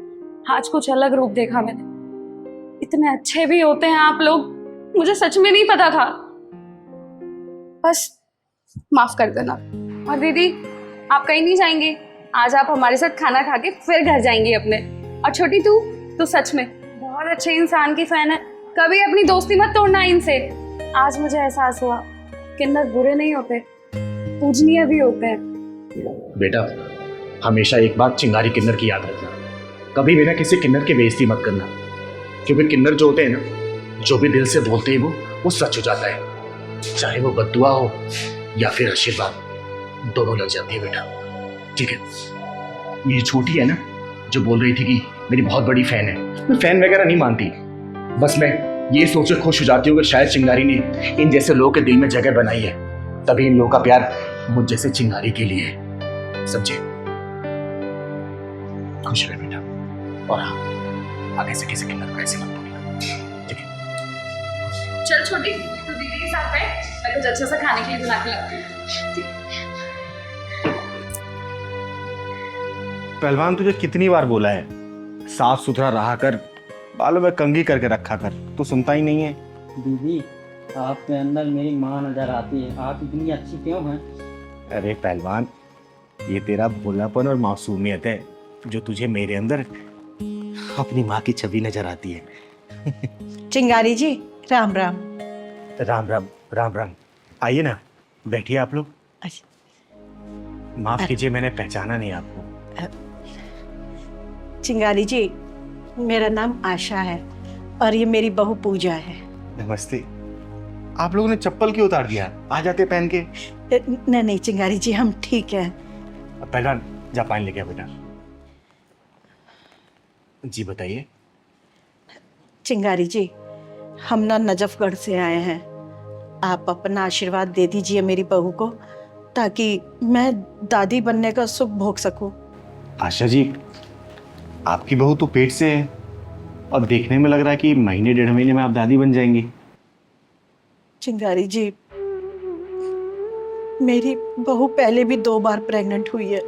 आज कुछ अलग रूप देखा मैंने। इतने अच्छे भी होते हैं आप लोग, मुझे सच में नहीं पता था। बस माफ कर देना। और दीदी, आप कहीं नहीं जाएंगे? आज आप हमारे साथ खाना खा के फिर घर जाएंगी अपने। और छोटी, तू सच में बहुत अच्छे इंसान की फैन है, कभी अपनी दोस्ती मत तोड़ना इनसे। आज मुझे एहसास हुआ किन्नर बुरे नहीं होते, पूजनीय भी होते हैं। बेटा, हमेशा एक बात चिंगारी किन्नर की याद रखना, कभी बिना किसी किन्नर की बेइज्जती मत करना, क्योंकि किन्नर जो होते हैं ना, जो भी दिल से बोलते हैं वो सच हो जाता है, चाहे वो बद्दुआ हो या फिर आशीर्वाद, दोनों लग जाती है बेटा, ठीक है? ये छोटी है ना जो बोल रही थी कि मेरी बहुत बड़ी फैन है, मैं फैन वगैरह नहीं मानती, बस मैं ये सोच के खुश हो जाती हूँ कि शायद चिंगारी ने इन जैसे लोगों के दिल में जगह बनाई है, तभी इन लोगों का प्यार मुझ जैसे चिंगारी के लिए है, समझे? खुश रहे बेटा, और हाँ, आगे से किसी किन्नर को ऐसे मत बोलना, ठीक है? चल छोटी, तू दीदी के साथ बैठ, मैं कुछ अच्छा सा खाने के लिए बना के लाती हूँ। पहलवान, तुझे कितनी बार बोला है साफ सुथरा रहा कर, बालों में कंघी करके रखा कर, तू सुनता ही नहीं है। दीदी, आपके अंदर मेरी माँ नजर आती है, आप इतनी अच्छी क्यों हैं? अरे पहलवान, ये तेरा भोलापन और मासूमियत है जो तुझे मेरे अंदर अपनी माँ की छवि नजर आती है। चिंगारी जी, राम राम। राम राम, राम राम। आइए ना, बैठिए आप लोग। माफ कीजिए, मैंने पहचाना नहीं आपको। चिंगारी जी, मेरा नाम आशा है और ये मेरी बहू पूजा है। नमस्ते। आप लोगों ने चप्पल क्यों उतार दिया? आ जाते पहन के। नहीं चिंगारी जी, हम ठीक हैं। पहलवान, जा पानी लेके आ बेटा। जी बताइए। चिंगारी जी, हम ना नजफगढ़ से आए हैं, आप अपना आशीर्वाद दे दीजिए मेरी बहू को, ताकि मैं दादी बनने का सुख भोग सकूं। आशा जी, आपकी बहू तो पेट से है और देखने में लग रहा है कि महीने 1.5 महीने में आप दादी बन जाएंगी। चिंगारी जी, मेरी बहू पहले भी 2 बार प्रेग्नेंट हुई है,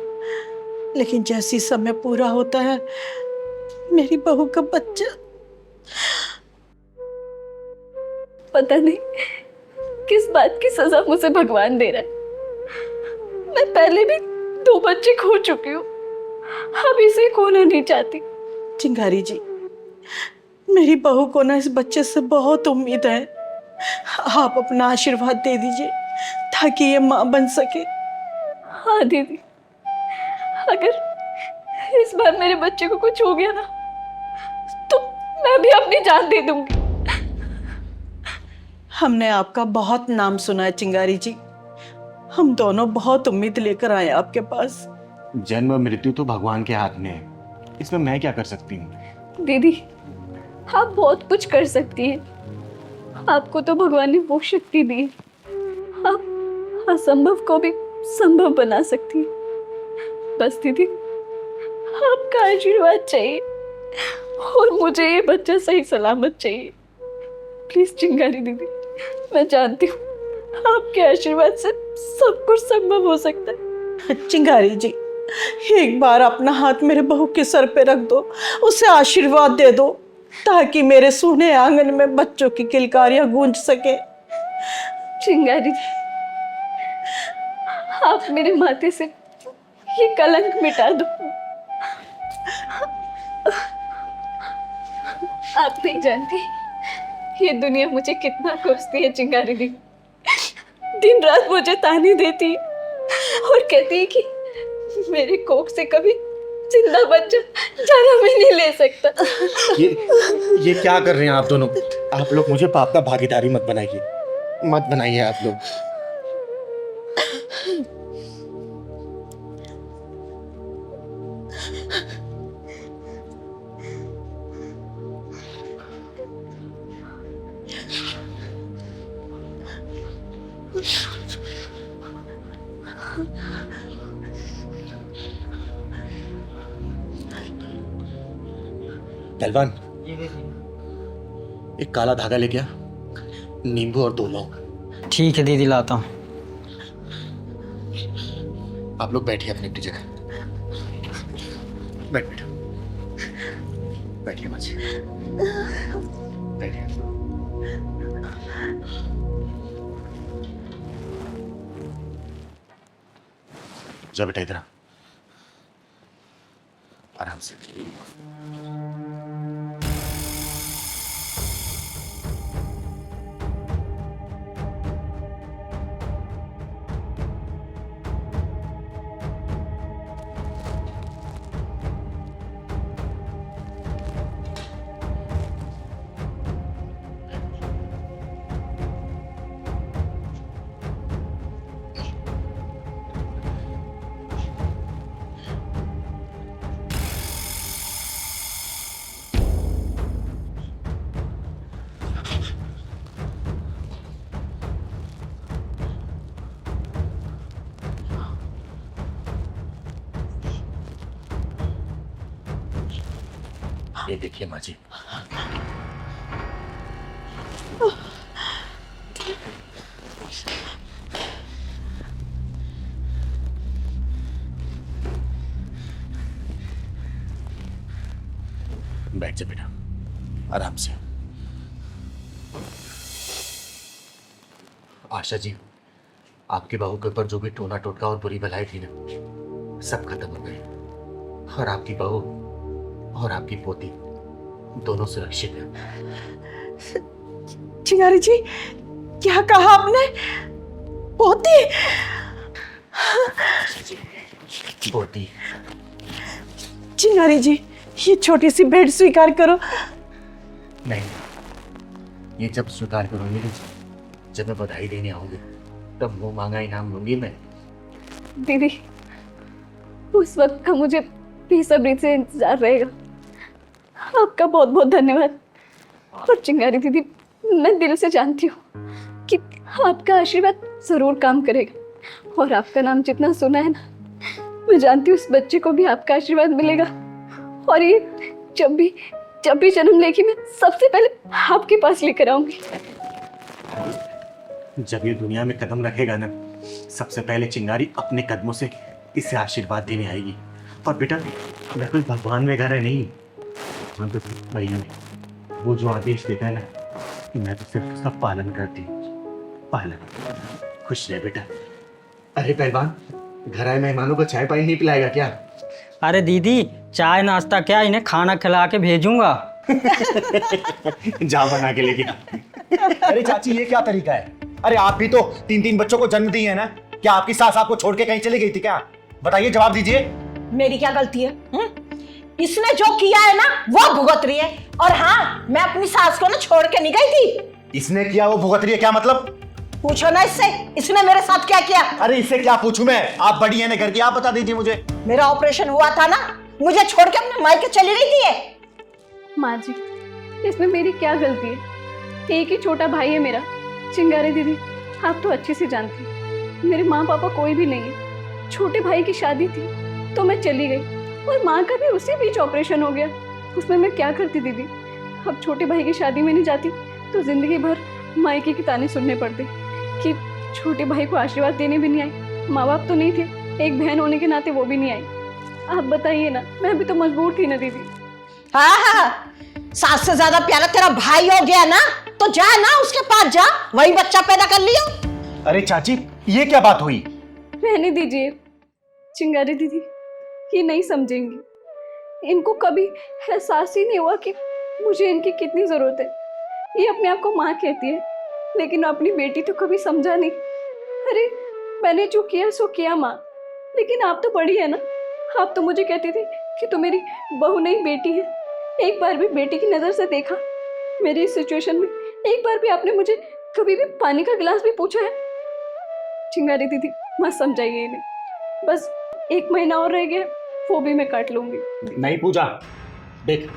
लेकिन जैसी समय पूरा होता है मेरी बहू का बच्चा, पता नहीं किस बात की सजा मुझे भगवान दे रहा है। मैं पहले भी 2 बच्चे खो चुकी हूँ, अब इसे खोना नहीं चाहती। चिंगारी जी, मेरी बहू को ना इस बच्चे से बहुत उम्मीद है। आप अपना आशीर्वाद दे दीजिए ताकि ये माँ बन सके। हाँ दीदी, अगर इस बार मेरे बच्चे को कुछ हो गया ना तो मैं भी अपनी जान दे दूंगी। हमने आपका बहुत नाम सुना है चिंगारी जी। हम दोनों बहुत उम्मीद लेकर आए आपके पास। जन्म और मृत्यु तो भगवान के हाथ में है, इसमें मैं क्या कर सकती हूँ? दीदी, आप बहुत कुछ कर सकती हैं। आपको तो भगवान ने वो शक्ति दी है, आप असंभव को भी संभव बना सकती हैं। बस दीदी, आपका आशीर्वाद चाहिए और मुझे ये बच्चा सही सलामत चाहिए। प्लीज चिंगारी दीदी, मैं जानती हूँ आपके आशीर्वाद से सब कुछ संभव हो सकता है। चिंगारी जी, एक बार अपना हाथ मेरे बहू के सर पे रख दो, उसे आशीर्वाद दे दो ताकि मेरे सूने आंगन में बच्चों की किलकारियां गूंज सके। चिंगारी जी, आप मेरे माथे से ये कलंक मिटा दो। आप नहीं जानती ये दुनिया मुझे कितना कोसती है चिंगारी दी। दिन रात मुझे ताने देती है और कहती है कि मेरे कोख से कभी जिंदा बच्चा जन्म ही नहीं ले सकता। ये क्या कर रहे हैं आप दोनों? आप लोग मुझे पाप का भागीदारी मत बनाइए आप लोग। पहलवान, एक काला धागा लेके आ, नींबू और 2 लौंग। ठीक है दीदी, लाता हूँ। आप लोग बैठिए अपनी अपनी जगह। बैठिए माजी, बैठिए। जा बेटा, इधर आ, आराम से। ये देखिए माँ जी, बैठ जा बेटा, आराम से। आशा जी, आपके बहू के ऊपर जो भी टोना टोटका और बुरी भलाई थी ना, सब खत्म हो गई और आपकी बहू और आपकी पोती दोनों सुरक्षित हैं। चिंगारी जी, क्या कहा आपने? पोती? पोती? चिंगारी जी, ये छोटी सी भेंट स्वीकार करो। नहीं, ये जब स्वीकार करूंगी, जब मैं बधाई देने आऊंगी, तब मुंह मांगा इनाम लूंगी मैं। दीदी, उस वक्त का मुझे बेसब्री से इंतजार रहेगा। आपका बहुत बहुत धन्यवाद। और चिंगारी दीदी, मैं दिल से जानती हूँ कि आपका आशीर्वाद जरूर काम करेगा और आपका नाम जितना सुना है ना, मैं जानती हूँ उस बच्चे को भी आपका आशीर्वाद मिलेगा और ये जब भी जन्म लेगी, मैं सबसे पहले आपके पास लेकर आऊंगी। जब ये दुनिया में कदम रखेगा ना, सबसे पहले चिंगारी अपने कदमों से इसे आशीर्वाद देने आएगी। और बेटा, मैं कोई भगवान वगैरह नहीं, मैं तो भैया नहीं। वो जो आदेश देता है ना, मैं तो सिर्फ उसका पालन करती हूँ। पालन। खुश रहे बेटा। अरे पहलवान, घर आए मेहमानों को चाय पानी नहीं पिलाएगा क्या? अरे दीदी, चाय नाश्ता क्या, इन्हें खाना खिला के भेजूंगा। जा बना के लेके। अरे चाची ये क्या तरीका है? अरे आप भी तो 3-3 बच्चों को जन्म दी है ना, क्या आपकी सास आपको छोड़ के कहीं चली गई थी क्या? बताइए, जवाब दीजिए। मेरी क्या गलती है? इसने जो किया है ना वो भुगत रही है। और हाँ, मैं अपनी सास को ना छोड़ के नहीं गई थी। इसने किया वो भुगत रही है, क्या मतलब? पूछो ना इससे, इसने मेरे साथ क्या किया। अरे इससे क्या पूछूं मैं? आप बड़ी है ना घर की, आप बता दीजिए मुझे। मेरा ऑपरेशन हुआ था ना, मुझे छोड़ के अपने मायके चली गई थी ये। माँ जी, इसमें मेरी क्या गलती है? एक ही छोटा भाई है मेरा, चिंगारी दीदी। आप तो अच्छे से जानती हैं, मेरे माँ पापा कोई भी नहीं है। छोटे भाई की शादी थी तो मैं चली गई, और माँ का भी उसी बीच ऑपरेशन हो गया। उसमें मैं क्या करती दीदी? अब छोटे भाई की शादी में नहीं जाती तो जिंदगी भर मायके के ताने सुनने पड़ते कि छोटे भाई को आशीर्वाद देने भी नहीं आई। माँ बाप तो नहीं थे, एक बहन होने के नाते वो भी नहीं आई। आप बताइए ना, मैं भी तो मजबूर थी ना दीदी। हाँ हाँ, सास से ज्यादा प्यारा तेरा भाई हो गया ना, तो जा ना उसके पास, जा वही बच्चा पैदा कर लियो। अरे चाची ये क्या बात हुई? रहने दीजिए चिंगारी दीदी, ये नहीं समझेंगी। इनको कभी एहसास ही नहीं हुआ कि मुझे इनकी कितनी जरूरत है। ये अपने आप को माँ कहती है, लेकिन अपनी बेटी तो कभी समझा नहीं। अरे मैंने जो किया सो किया माँ, लेकिन आप तो बड़ी है ना। आप तो मुझे कहती थी कि तू मेरी बहू नहीं बेटी है। एक बार भी बेटी की नज़र से देखा मेरी इस सिचुएशन में? एक बार भी आपने मुझे कभी भी पानी का गिलास भी पूछा है? चिंगारी दीदी मत समझाइए इन्हें, बस 1 महीना और रह गया, वो भी मैं काट लूंगी। नहीं पूजा, देख,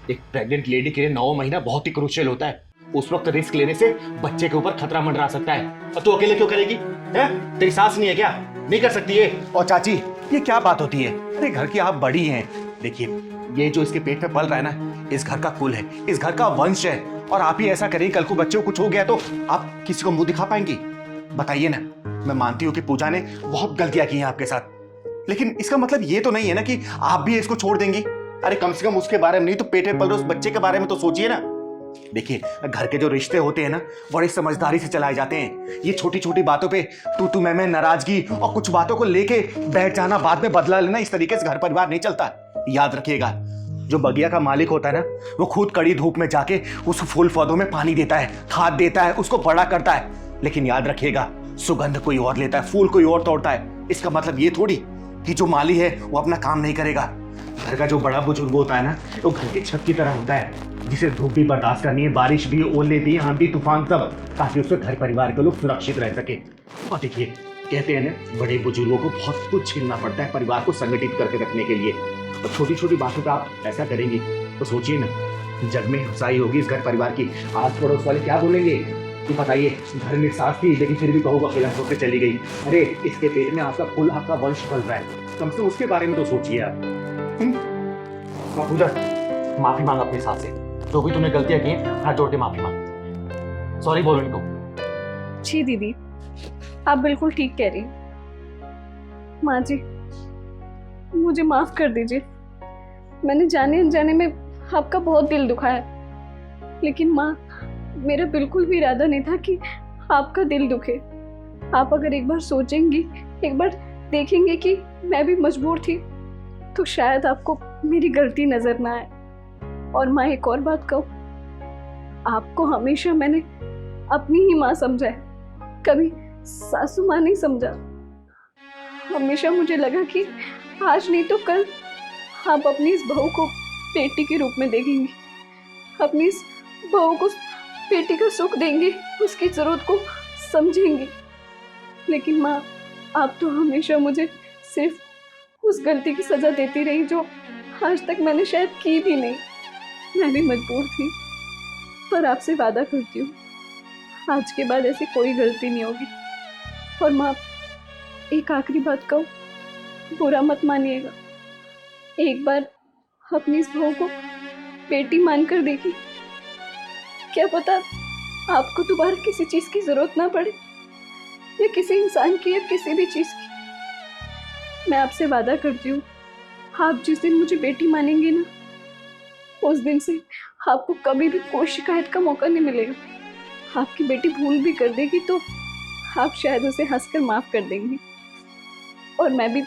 एक प्रेग्नेंट लेडी के लिए 9 महीना बहुत ही क्रूशियल होता है। उस वक्त रिस्क लेने से बच्चे के ऊपर खतरा मंडरा सकता है। और तू अकेले क्यों करेगी? है तेरी सास नहीं है क्या? नहीं कर सकती है? और चाची ये क्या बात होती है? अरे घर की आप बड़ी हैं। देखिए, ये जो इसके पेट में पल रहा है ना, इस घर का कुल है, इस घर का वंश है। और आप ही ऐसा करेंगे, कल को बच्चे को कुछ हो गया तो आप किसी को मुंह दिखा पाएंगी? बताइए ना। मैं मानती हूँ कि पूजा ने बहुत गलतियां की हैं आपके साथ, लेकिन इसका मतलब ये तो नहीं है ना कि आप भी इसको छोड़ देंगी। अरे कम से कम उसके बारे में नहीं तो पेट में पल रहे उस बच्चे के बारे में तो सोचिए ना। देखिए, घर के जो रिश्ते होते हैं ना, बड़ी समझदारी से चलाए जाते हैं। ये छोटी छोटी बातों पे तू मैं नाराजगी और कुछ बातों को लेके बैठ जाना, बाद में बदला लेना, इस तरीके से घर परिवार नहीं चलता। याद रखिएगा, जो बगिया का मालिक होता है ना, वो खुद कड़ी धूप में जाके उस फूल पौधों में पानी देता है, खाद देता है, उसको बड़ा करता है। लेकिन याद रखिएगा, सुगंध कोई और लेता है, फूल कोई और तोड़ता है। इसका मतलब ये थोड़ी कि जो माली है वो अपना काम नहीं करेगा। घर का जो बड़ा बुजुर्ग होता है ना, वो घर की छत की तरह होता है, जिसे धूप भी बर्दाश्त करनी है, बारिश भी, ओले भी, आंधी तूफान सब, ताकि उसके घर परिवार के लोग सुरक्षित रह सके। और देखिए, कहते हैं ना, बड़े बुजुर्गों को बहुत कुछ झेलना पड़ता है परिवार को संगठित करके रखने के लिए। और छोटी छोटी बातों पर आप ऐसा करेंगी तो सोचिए ना, जग में हुसाई होगी इस घर परिवार की। आस पड़ोस वाले क्या बोलेंगे? तो बताइए, घर में सास थी लेकिन फिर भी बहू को अकेला छोड़ के चली गई। अरे इसके पेट में आपका फुल आपका वंश पल रहा है, कम से कम उसके बारे में तो सोचिए आप। पूजा, माफी मांग अपने सास से, जो भी तुमने गलतियां की हैं, हाथ जोड़ के माफी मांग, सॉरी बोलो इनको। जी दीदी, आप बिल्कुल ठीक कह रही हैं। माँ जी, मुझे माफ कर दीजिए। मैंने जाने अनजाने में आपका बहुत दिल दुखाया, लेकिन माँ, मेरा बिल्कुल भी इरादा नहीं था कि आपका दिल दुखे। आप अगर एक बार सोचेंगी, एक बार देखेंगे कि मैं भी मजबूर थी, तो शायद आपको मेरी गलती नजर ना आए। और माँ, एक और बात कहूँ, आपको हमेशा मैंने अपनी ही माँ समझा है, कभी सासू माँ नहीं समझा। हमेशा मुझे लगा कि आज नहीं तो कल आप अपनी इस बहू को बेटी के रूप में देखेंगी, अपनी इस बहू को बेटी का सुख देंगे, उसकी जरूरत को समझेंगी। लेकिन माँ, आप तो हमेशा मुझे सिर्फ उस गलती की सजा देती रही जो आज तक मैंने शायद की भी नहीं। मैं भी मजबूर थी, पर आपसे वादा करती हूँ, आज के बाद ऐसी कोई गलती नहीं होगी। और माँ, एक आखिरी बात कहूँ, बुरा मत मानिएगा, एक बार अपनी इस बहू को बेटी मानकर देखी, क्या पता आपको दोबारा किसी चीज़ की ज़रूरत ना पड़े, या किसी इंसान की, या किसी भी चीज़ की। मैं आपसे वादा करती हूँ, आप जिस दिन मुझे बेटी मानेंगे ना, उस दिन से आपको कभी भी कोई शिकायत का मौका नहीं मिलेगा। आपकी बेटी भूल भी कर देगी तो आप शायद उसे हंसकर माफ़ कर देंगी, और मैं भी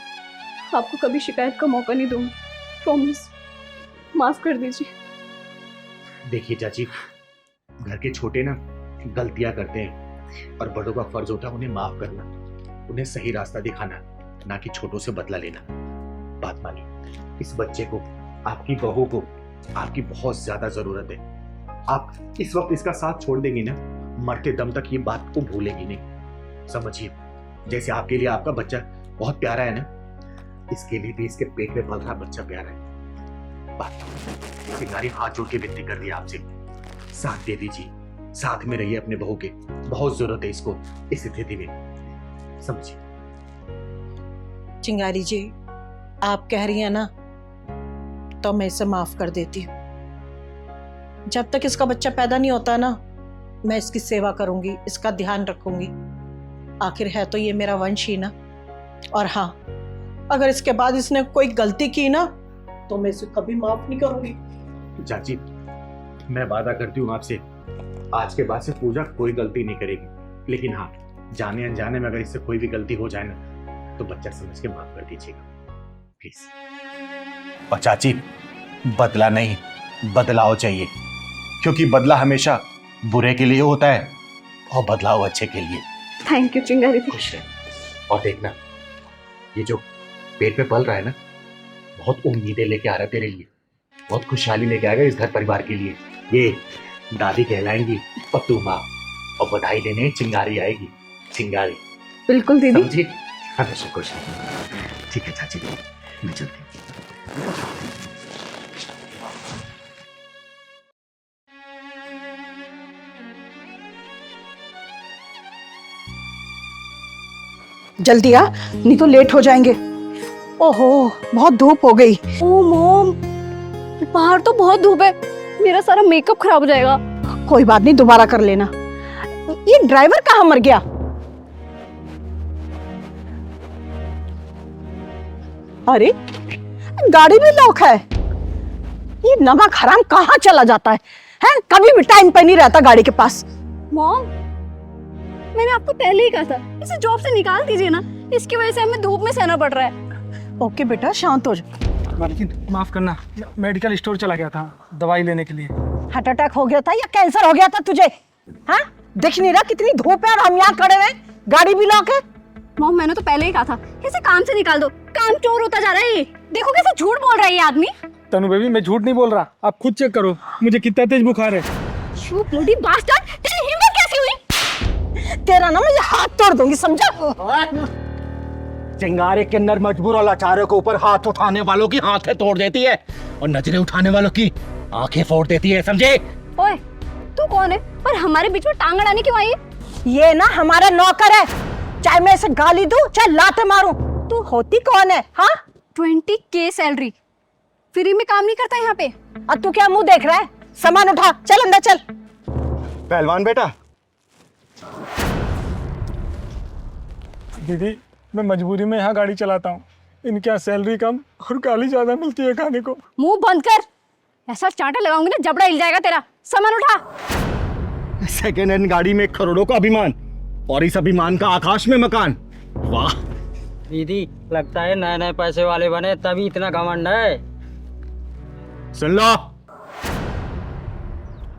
आपको कभी शिकायत का मौका नहीं दूंगी। प्रॉमिस, माफ़ कर दीजिए। देखिए चाची, घर के छोटे ना गलतियां करते हैं और बड़ों का फर्ज होता है उन्हें माफ करना, उन्हें सही रास्ता दिखाना, ना कि छोटों से बदला लेना। बात मानिए, इस बच्चे को, आपकी बहू को आपकी बहुत ज्यादा जरूरत है। आप इस वक्त इसका साथ छोड़ देंगी ना, मरते दम तक ये बात को भूलेगी नहीं। समझिए, जैसे आपके लिए आपका बच्चा बहुत प्यारा है ना, इसके लिए भी इसके पेट में पल रहा बच्चा प्यारा है। बात चिंगारी हाथ जोड़ के विनती कर दी आपसे, साथ दे दीजिए, साथ में रहिए अपने बहू के, बहुत जरूरत है इसको इस स्थिति में, समझिए। चिंगारी जी, आप कह रही हैं ना, तो मैं इसे माफ कर देती हूँ। जब तक इसका बच्चा पैदा नहीं होता ना, मैं इसकी सेवा करूंगी, इसका ध्यान रखूंगी। आखिर है तो ये मेरा वंश ही ना। और हाँ, अगर इसके बाद इसने कोई गलती की ना, तो मैं इसे कभी माफ नहीं करूंगी। चाची, मैं वादा करती हूँ आपसे, आज के बाद से पूजा कोई गलती नहीं करेगी। लेकिन हाँ, जाने अनजाने में अगर इससे कोई भी गलती हो जाए ना, तो बच्चा समझ के माफ कर दीजिएगा प्लीज। और चाची, बदला नहीं, बदलाव चाहिए, क्योंकि बदला हमेशा बुरे के लिए होता है और बदलाव अच्छे के लिए। थैंक यू चिंगारी दी। खुश रहे। और देखना, ये जो पेट में पल रहा है ना, बहुत उम्मीदें लेके आ रहा है तेरे लिए, बहुत खुशहाली लेके आएगा इस घर परिवार के लिए। ये दादी कहलाएंगी और तू माँ, और बधाई देने चिंगारी आएगी। चिंगारी बिल्कुल दीदी। समझी? हमेशा खुश रहे। ठीक है चाची, मैं चलती हूँ। जल्दी आ, नहीं तो लेट हो जाएंगे। ओहो, बहुत धूप हो गई। ओ मॉम, बाहर तो बहुत धूप है, मेरा सारा मेकअप खराब हो जाएगा। कोई बात नहीं, दोबारा कर लेना। ये ड्राइवर कहाँ मर गया? अरे, गाड़ी भी लॉक है। ये नमक हराम कहाँ चला जाता है? हैं? कभी भी टाइम पे नहीं रहता गाड़ी के पास। मॉम, मैंने आपको पहले ही कहा था, इसे जॉब से निकाल दीजिए ना, इसकी वजह से हमें धूप में सहना पड़ रहा है। ओके बेटा, शांत हो जा। मालकिन माफ करना, मेडिकल स्टोर चला गया था दवाई लेने के लिए। हार्ट अटैक हो गया था या कैंसर हो गया था तुझे? हाँ, दिख नहीं रहा कितनी धूप है और हम यहाँ खड़े हुए, गाड़ी भी लॉक है। मॉम, मैंने तो पहले ही कहा था, इसे काम से निकाल दो, काम चोर होता जा रहा है ये। देखो कैसे झूठ बोल रहा है ये आदमी। तनु बेबी, मैं झूठ नहीं बोल रहा, आप खुद चेक करो मुझे कितना तेज बुखार है। यू ब्लडी बास्टर्ड, तेरी हिम्मत कैसे हुई? तेरा ना मुझे हाथ तोड़ दूंगी, समझा? चिंगारी किन्नर मजबूर और लाचारों के ऊपर हाथ उठाने वालों की आंखें तोड़ देती है और नजरें उठाने वालों की आंखें फोड़ देती है, समझे? ओए, तू कौन है और हमारे बीच में टांग अड़ाने क्यों आई है? ये ना हमारा नौकर है, चाहे मैं इसे गाली दूं चाहे लाते मारूं। तू होती कौन है? हाँ, 20K सैलरी, फ्री में काम नहीं करता यहाँ पे। और तू क्या मुंह देख रहा है? सामान उठा, चल अंदर चल। पहलवान बेटा, दीदी मैं मजबूरी में यहाँ गाड़ी चलाता हूँ, इनके यहाँ सैलरी कम और गाली ज्यादा मिलती है खाने को। मुंह बंद कर, ऐसा चांटा लगाऊंगी ना जबड़ा हिल जाएगा तेरा। सामान उठा। सेकेंड हैंड गाड़ी में करोड़ों का अभिमान और इस अभिमान का आकाश में मकान। वाह दीदी, लगता है नए नए पैसे वाले बने तभी इतना घमंड है। सुन लो,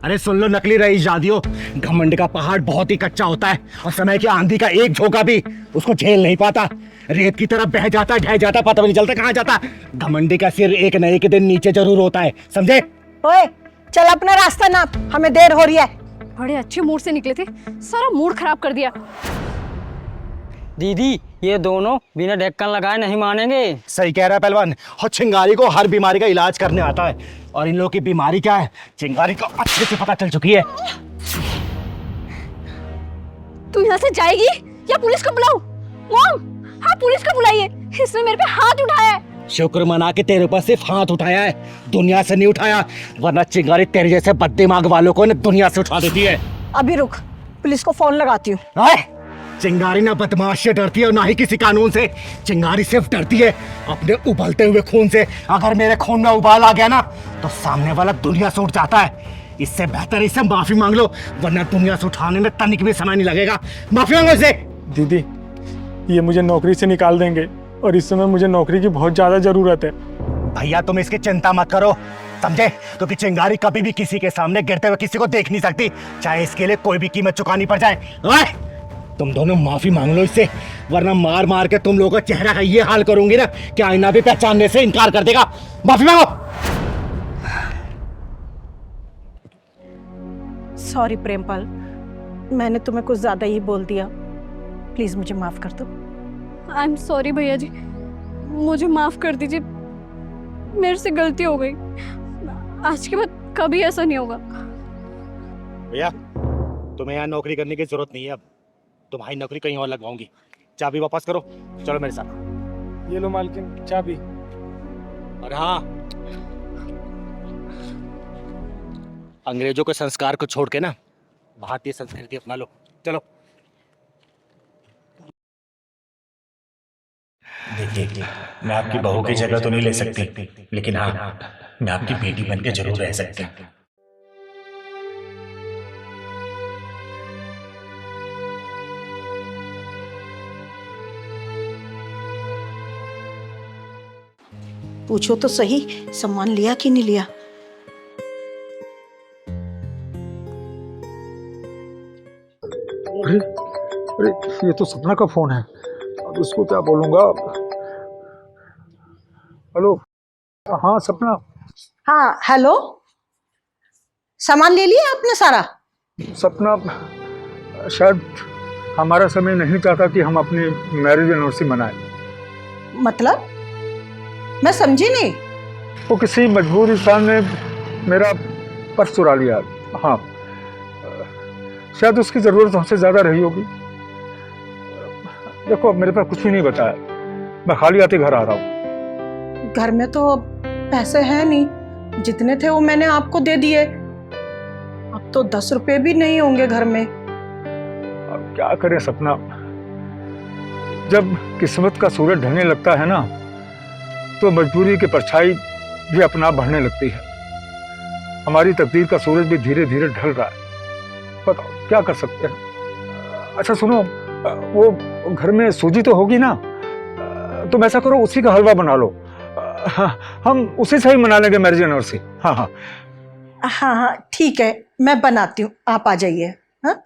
अरे सुन लो नकली रईस जादियो, घमंड का पहाड़ बहुत ही कच्चा होता है और समय की आंधी का एक झोंका भी उसको झेल नहीं पाता। रेत की तरफ बह जाता, ढह जाता, पता भी नहीं चलता कहाँ जाता। घमंडी का सिर एक न एक दिन नीचे जरूर होता है, समझे? ओए, चल अपना रास्ता नाप, हमें देर हो रही है। बड़े अच्छे मूड से निकले थे, सारा मूड खराब कर दिया। दीदी, ये दोनों बिना ढक्कन लगाए नहीं मानेंगे। सही कह रहा है पहलवान, और चिंगारी को हर बीमारी का इलाज करने आता है और इन लोगों की बीमारी क्या है चिंगारी को अच्छे से पता चल चुकी है। तू यहाँ से जाएगी या पुलिस को बुलाऊं? मॉम, हाँ पुलिस को बुलाइए, इसने मेरे पे हाथ उठाया है। शुक्र मना के तेरे ऊपर सिर्फ हाथ उठाया है, दुनिया से नहीं उठाया, वरना चिंगारी तेरे जैसे बददिमाग वालों को दुनिया से उठा देती है। अभी रुक, पुलिस को फोन लगाती हूँ। चिंगारी ना बदमाश से डरती है और ना ही किसी कानून से। चिंगारी सिर्फ डरती है अपने उबलते हुए खून से। अगर मेरे खून में उबाल आ गया ना तो सामने वाला दुनिया से उठ जाता है। इससे बेहतर इससे माफी मांग लो, वरना दुनिया से उठाने में तनिक भी समय नहीं लगेगा। माफी मांगो इससे। दीदी, ये मुझे नौकरी से निकाल देंगे और इस समय मुझे नौकरी की बहुत ज्यादा जरूरत है। भैया तुम इसकी चिंता मत करो, समझे? क्योंकि चिंगारी कभी भी किसी के सामने गिरते हुए किसी को देख नहीं सकती, चाहे इसके लिए कोई भी कीमत चुकानी पड़ जाए। ओए, तुम दोनों माफी मांग लो इससे, वरना मार मार के तुम लोगों का चेहरा का ये हाल करूंगी ना कि आईना भी पहचानने से इनकार कर देगा। माफी मांगो। सॉरी प्रेमपाल, मैंने तुम्हें कुछ ज्यादा ही बोल दिया, प्लीज मुझे माफ कर दो। आई एम सॉरी भैया जी, मुझे माफ कर दीजिए, मेरे से गलती हो गई। आज के बाद कभी ऐसा नहीं होगा। भैया, तुम्हें यहाँ नौकरी करने की जरूरत नहीं है, अब तुम्हारी नौकरी कहीं और लगवाऊंगी। चाबी वापस करो, चलो मेरे साथ। ये लो मालकिन चाबी। और हाँ, अंग्रेजों के संस्कार को छोड़ के ना भारतीय संस्कृति अपना लो, चलो। देखिए, मैं आपकी बहू की जगह तो नहीं ले सकती, लेकिन हाँ, मैं आपकी बेटी बन के जरूर रह सकती हूँ। पूछो तो सही, सम्मान लिया कि नहीं लिया? अरे अरे, ये तो सपना का फोन है, अब इसको क्या बोलूंगा। हेलो, हाँ सपना। हाँ हेलो, सामान ले लिया आपने सारा? सपना, शायद हमारा समय नहीं चाहता कि हम अपनी मैरिज एनिवर्सरी मनाएं। मतलब मैं समझी नहीं। वो किसी मजबूर इंसान ने मेरा पर्स चुरा लिया। हाँ, शायद उसकी ज़रूरत हमसे ज़्यादा रही होगी। देखो, अब मेरे पास कुछ भी नहीं बचा है, मैं खाली आते घर आ रहा हूँ। घर में तो पैसे हैं नहीं, जितने थे वो मैंने आपको दे दिए, अब तो 10 रुपए भी नहीं होंगे घर में। अब क्या करें सपना, जब किस्मत का सूरज ढलने लगता है ना, तो मजबूरी की परछाई भी अपना आप बढ़ने लगती है। हमारी तकदीर का सूरज भी धीरे धीरे ढल रहा है, बताओ क्या कर सकते हैं। अच्छा सुनो, वो घर में सूजी तो होगी ना, तुम ऐसा करो उसी का हलवा बना लो, हम उसी से ही मना लेंगे मैरिज एनिवर्सरी। हाँ हाँ हाँ हाँ ठीक है, मैं बनाती हूँ, आप आ जाइए। हाँ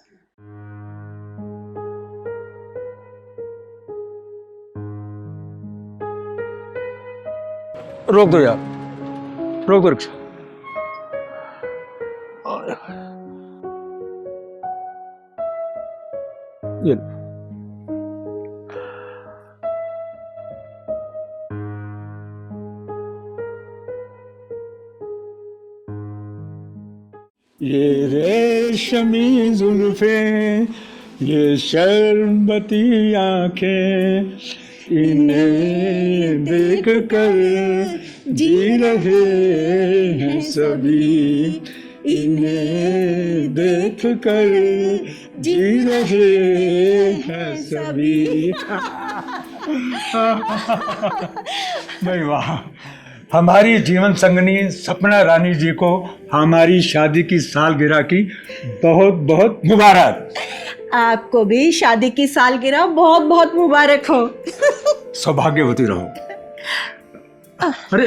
रोक दो यार, रोक दो रिक्शा। ये रेशमी जुल्फे, ये शर्बती आंखें, इन्हें देख कर जी रहे हैं सभी, इन्हें देख कर जी रहे हैं सभी। भाई वाह, हमारी जीवन संगनी सपना रानी जी को हमारी शादी की सालगिरह की बहुत बहुत मुबारक। आपको भी शादी की सालगिरह बहुत बहुत मुबारक हो। सौभाग्यवती रहो। अरे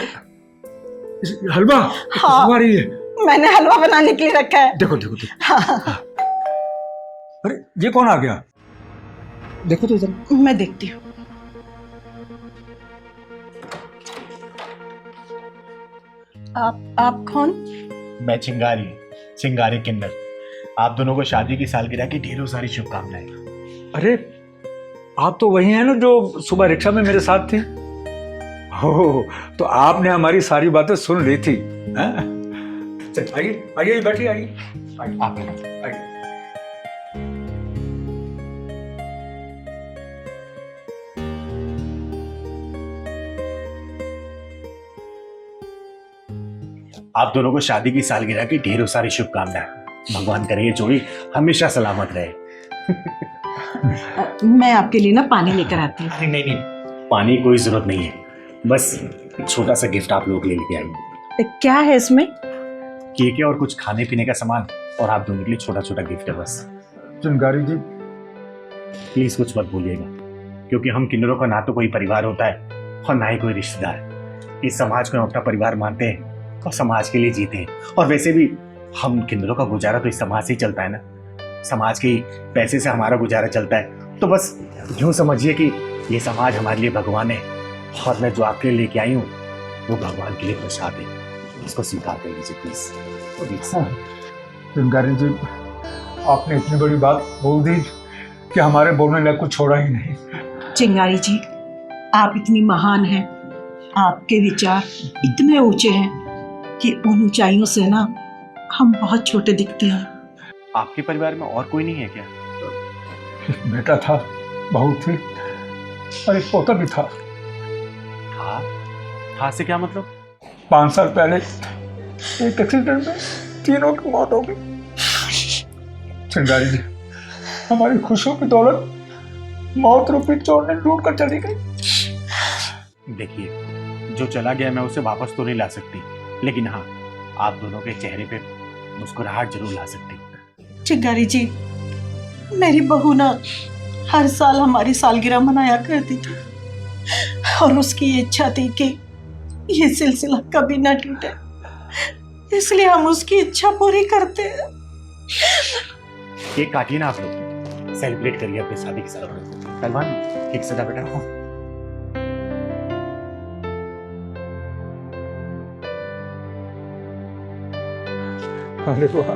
हलवा हाँ, आ रही है। मैंने हलवा बनाने के लिए रखा है। देखो देखो देखो। हाँ। अरे ये कौन आ गया? देखो तो इधर। मैं देखती हूँ। आप कौन? मैं चिंगारी, चिंगारी किन्नर। आप दोनों को शादी की सालगिरह की ढेरों सारी शुभकामनाएं। अरे आप तो वही हैं ना जो सुबह रिक्शा में मेरे साथ थी? हो, तो आपने हमारी सारी बातें सुन ली थी। आइए आइए, बैठिए, आइए आप आइए। आप दोनों को शादी की सालगिरह की ढेरों सारी शुभकामनाएं। भगवान करे ये जोड़ी हमेशा सलामत रहे। मैं आपके लिए ना पानी लेकर आती हूँ। नहीं नहीं, पानी की कोई जरूरत नहीं है, बस छोटा सा गिफ्ट आप लोग लेके आइए। क्या है इसमें? केक है और कुछ खाने पीने का सामान, और आप दोनों के लिए छोटा छोटा गिफ्ट है बस। चिंगारी जी प्लीज कुछ मत बोलिएगा, क्योंकि हम किन्नरों का ना तो कोई परिवार होता है और ना ही कोई रिश्तेदार। इस समाज को हम अपना परिवार मानते हैं और समाज के लिए जीते हैं। और वैसे भी हम किन्नरों का गुजारा तो इस समाज से ही चलता है ना, समाज के पैसे से हमारा गुजारा चलता है। तो बस यूं समझिए कि ये समाज हमारे लिए भगवान है, और मैं जो आपके लिए लेके आई हूँ वो भगवान के लिए प्रसाद है। इसको स्वीकार कर लीजिए प्लीज। चिंगारी जी, आपने इतनी बड़ी बात बोल दी कि हमारे बोलने लायक कुछ छोड़ा ही नहीं। चिंगारी जी, आप इतनी महान हैं, आपके विचार इतने ऊंचे हैं कि उन ऊंचाइयों से ना हम बहुत छोटे दिखते हैं। आपके परिवार में और कोई नहीं है क्या? एक बेटा था, बहू थी और एक पोता भी था। था से क्या मतलब? 5 साल पहले एक एक्सीडेंट में तीनों की मौत हो गई। चिंगारी जी, हमारी खुशियों की दौलत मौत रूपी चोर ने लूट कर चली गई। देखिए, जो चला गया मैं उसे वापस तो नहीं ला सकती, लेकिन हाँ, आप दोनों के चेहरे पे मुस्कुराहट जरूर ला सकती हूँ। चिंगारी जी, मेरी बहू ना हर साल हमारी सालगिरह मनाया करती थी, और उसकी ये इच्छा थी कि ये सिलसिला कभी ना टूटे, इसलिए हम उसकी इच्छा पूरी करते हैं। केक काटिए ना आप लोग, सेलिब्रेट करिए अपनी शादी की सालगिरह। पहलवान, केक सजा बेटा। अरे वाह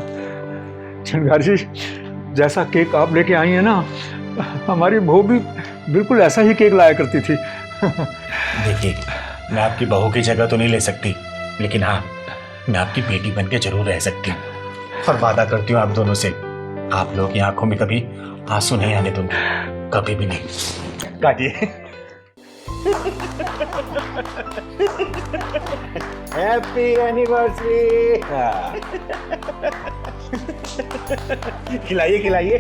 चिंगारी जी, जैसा केक आप लेके आई हैं ना, हमारी बहू भी बिल्कुल ऐसा ही केक लाया करती थी। देखिए, मैं आपकी बहू की जगह तो नहीं ले सकती, लेकिन हाँ, मैं आपकी बेटी बन के जरूर रह सकती हूँ। और वादा करती हूँ आप दोनों से, आप लोगों की आंखों में कभी आंसू नहीं आने दूंगी, कभी भी नहीं। काटिए। Happy anniversary. खिलाइए खिलाइए।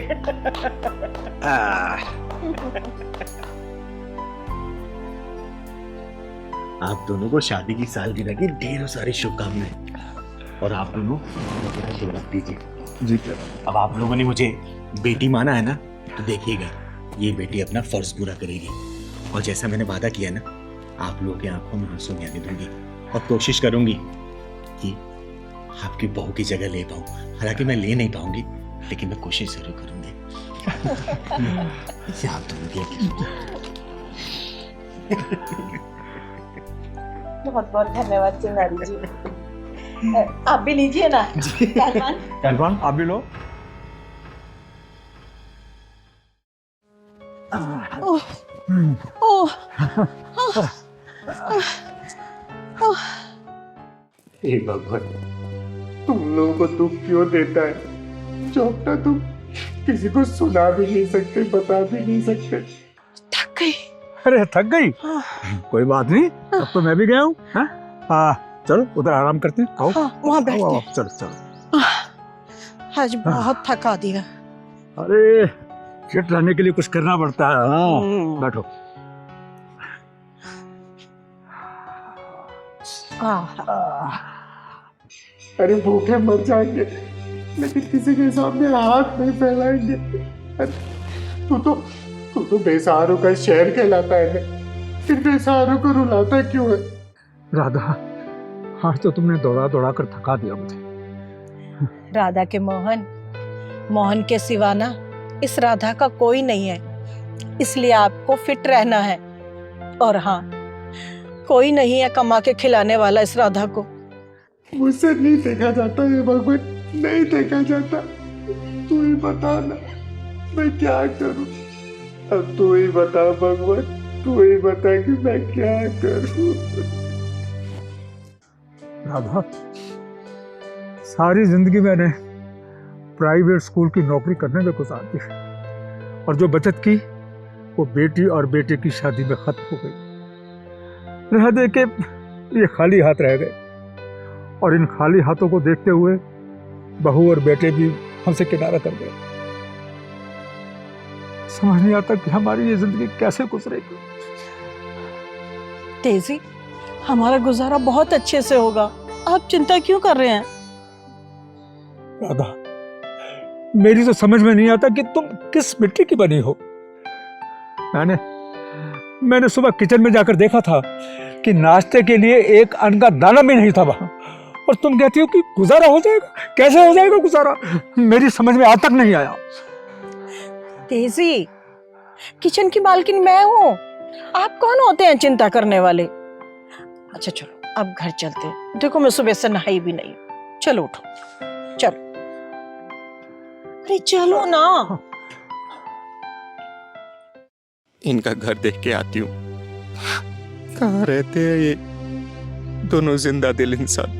आप दोनों को शादी की सालगिरह की ढेरों सारी शुभकामनाएं, और आप दोनों मुझे आशीर्वाद दीजिए। जी। अब आप लोगों ने मुझे बेटी माना है ना, तो देखिएगा ये बेटी अपना फर्ज पूरा करेगी, और जैसा मैंने वादा किया ना, आप लोगों की आंखों में आंसू नहीं आने दूंगी, और कोशिश करूंगी कि आपकी बहू की जगह ले पाऊं। हालांकि मैं ले नहीं पाऊंगी, लेकिन मैं कोशिश जरूर करूंगी। याद दूंगी। बहुत बहुत धन्यवाद चिंगारी जी। आप भी लीजिए ना। पहलवान, आप भी लो। हे भगवान, तुम लोगों को दुख क्यों देता है जो अपना तुम किसी को सुना भी नहीं सकते, बता भी नहीं सकते। थक गई। अरे थक गई? कोई बात नहीं, अब तो मैं भी गया हूँ। चलो उधर आराम करते हैं। आओ, वहाँ बैठते आओ, हैं। चलो चलो। आज बहुत थका दिया। अरे फिट रहने के लिए कुछ करना पड़ता है। हाँ, बैठो। अरे भूखे मर जाएंगे, लेकिन किसी के सामने हाथ नहीं फैलाएंगे। अरे तू तो बेसहारों का शहर कहलाता है ना, फिर बेसहारों को रुलाता क्यों है? राधा, आज तो तुमने दौड़ा दौड़ा कर थका दिया मुझे। राधा के मोहन के सिवा ना इस राधा का कोई नहीं है, इसलिए आपको फिट रहना है। और हाँ, कोई नहीं है कमा के खिलाने वाला इस राधा को। मुझसे नहीं देखा जाता ये भगवान, नहीं देखा जाता। तू ही बता ना, मैं क्या करूं? अब तू ही बता भगवान, तू ही बता कि मैं क्या करूं? राधा, सारी जिंदगी मैंने प्राइवेट स्कूल की नौकरी करने में गुजार दी, और जो बचत की वो बेटी और बेटे की शादी में खत्म हो गई। रह दे के ये खाली हाथ रह गए, और इन खाली हाथों को देखते हुए बहू और बेटे भी हमसे किनारा कर गए। समझ नहीं आता कि हमारी ये जिंदगी कैसे गुजरेगी। तेजी, हमारा गुजारा बहुत अच्छे से होगा, आप चिंता क्यों कर रहे हैं? राधा, मेरी तो समझ में नहीं आता कि तुम किस मिट्टी की बनी हो। मैंने सुबह किचन में जाकर देखा था कि नाश्ते के लिए एक अन्न का दाना भी नहीं था वहां, और तुम कहती हो कि गुजारा हो जाएगा। कैसे हो जाएगा गुजारा, मेरी समझ में आज तक नहीं आया। तेजी, किचन की मालकिन मैं हूँ, आप कौन होते हैं चिंता करने वाले। अच्छा चलो अब घर चलते हैं, देखो मैं सुबह से नहाई भी नहीं। चलो उठो, चलो। अरे चलो ना। इनका घर देख के आती हूँ, कहाँ रहते हैं ये दोनों जिंदा दिल इंसान।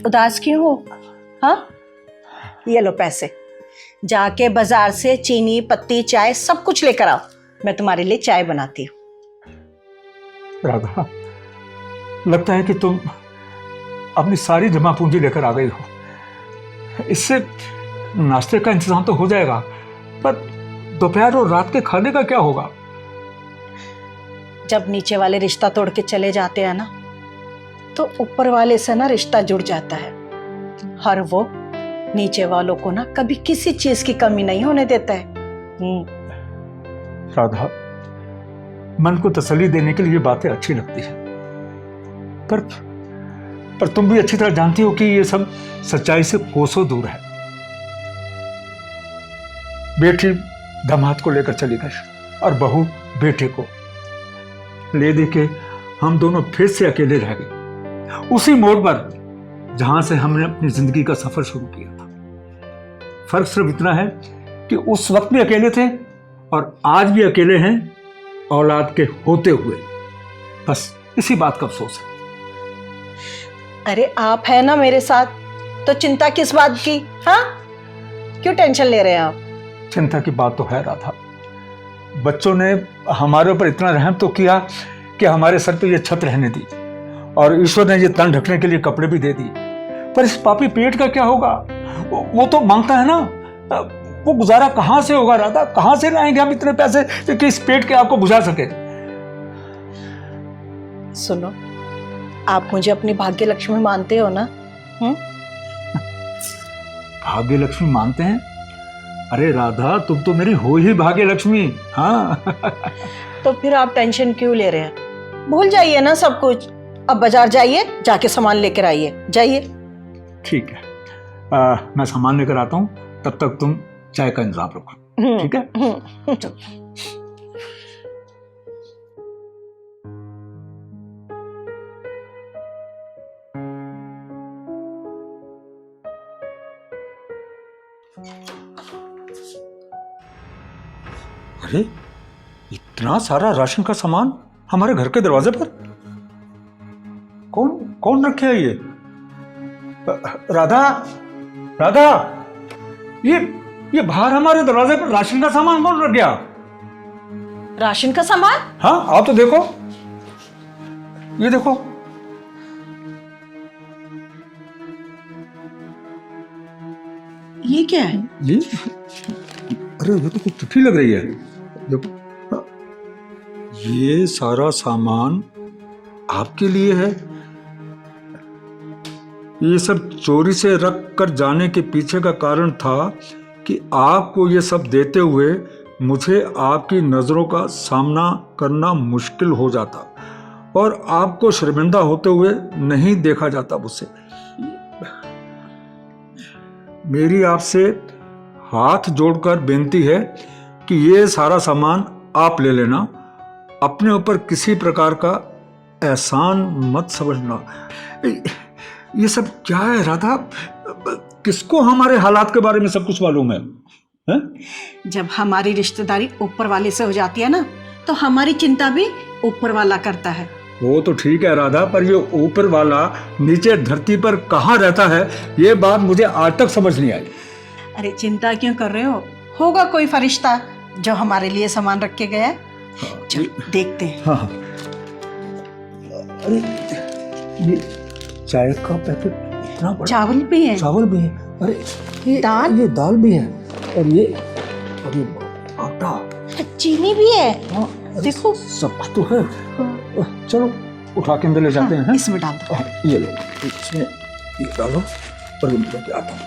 उदास क्यों हो? हाँ, ये लो पैसे, जाके बाजार से चीनी, पत्ती, चाय सब कुछ लेकर आओ, मैं तुम्हारे लिए चाय बनाती हूँ। राधा, लगता है कि तुम अपनी सारी जमा पूंजी लेकर आ गई हो। इससे नाश्ते का इंतजाम तो हो जाएगा, पर दोपहर और रात के खाने का क्या होगा? जब नीचे वाले रिश्ता तोड़ के चले जाते हैं ना, तो ऊपर वाले से ना रिश्ता जुड़ जाता है। हर वो नीचे वालों को ना कभी किसी चीज की कमी नहीं होने देता है। राधा, मन को तसल्ली देने के लिए ये बातें अच्छी लगती है, पर तुम भी अच्छी तरह जानती हो कि ये सब सच्चाई से कोसों दूर है। बेटी दामाद को लेकर चली गई और बहू बेटे को ले दे के हम दोनों फिर से अकेले रह गए, उसी मोड़ पर जहां से हमने अपनी जिंदगी का सफर शुरू किया था। फर्क सिर्फ इतना है कि उस वक्त भी अकेले थे और आज भी अकेले हैं, औलाद के होते हुए। बस इसी बात का अफसोस है। अरे आप है ना मेरे साथ, तो चिंता किस बात की? हाँ, क्यों टेंशन ले रहे हैं आप? चिंता की बात तो है राधा, बच्चों ने हमारे ऊपर इतना रहम तो किया कि हमारे सर पे ये छत रहने दी, और ईश्वर ने ये तन ढकने के लिए कपड़े भी दे दिए। पर इस पापी पेट का क्या होगा? वो तो मांगता है ना, वो गुजारा कहां से होगा राधा? कहां से लाएंगे हम इतने पैसे कि इस पेट के आपको बुझा सके? सुनो, आप मुझे अपनी भाग्य लक्ष्मी मानते हो ना? भाग्य लक्ष्मी मानते हैं? अरे राधा, तुम तो मेरी हो ही भाग्य लक्ष्मी। हाँ। तो फिर आप टेंशन क्यों ले रहे हैं? भूल जाइए ना सब कुछ। अब बाजार जाइए, जाके सामान लेकर आइए, जाइए। ठीक है, मैं सामान लेकर आता हूँ, तब तक तुम चाय का इंतजाम रखो, ठीक है? अरे, इतना सारा राशन का सामान हमारे घर के दरवाजे पर? कौन रखे है ये? राधा, राधा, ये बाहर हमारे दरवाजे पर राशन का सामान कौन रख गया? राशन का सामान? हाँ, आप तो देखो, ये देखो। ये क्या है? ये, अरे ये तो कुछ चिट्ठी लग रही है। देखो, ये सारा सामान आपके लिए है। ये सब चोरी से रख कर जाने के पीछे का कारण था कि आपको ये सब देते हुए मुझे आपकी नज़रों का सामना करना मुश्किल हो जाता और आपको शर्मिंदा होते हुए नहीं देखा जाता मुझसे। मेरी आपसे हाथ जोड़कर बेनती है कि ये सारा सामान आप ले लेना, अपने ऊपर किसी प्रकार का एहसान मत समझना। ये सब क्या है राधा? किसको हमारे हालात के बारे में सब कुछ मालूम है? जब हमारी रिश्तेदारी ऊपर वाले से हो जाती है ना, तो हमारी चिंता भी ऊपर वाला करता है। वो तो ठीक है राधा, पर ये ऊपर वाला नीचे धरती पर कहाँ रहता है, ये बात मुझे आज तक समझ नहीं आई। अरे चिंता क्यों कर रहे हो? होगा कोई फरिश्ता जो हमारे लिए सामान रख के गया है। चलो देखते हैं। हाँ, अरे ये चाय का पैकेट इतना बड़ा। चावल भी है। चावल भी है। अरे ये दाल भी है। और अरे बाप, आटा चीनी भी है, देखो। सब तो है। चलो उठा के अंदर ले जाते हैं। इसमें डाल दो। ये लो, इसमें ये डालो और ये लेके आता हूँ।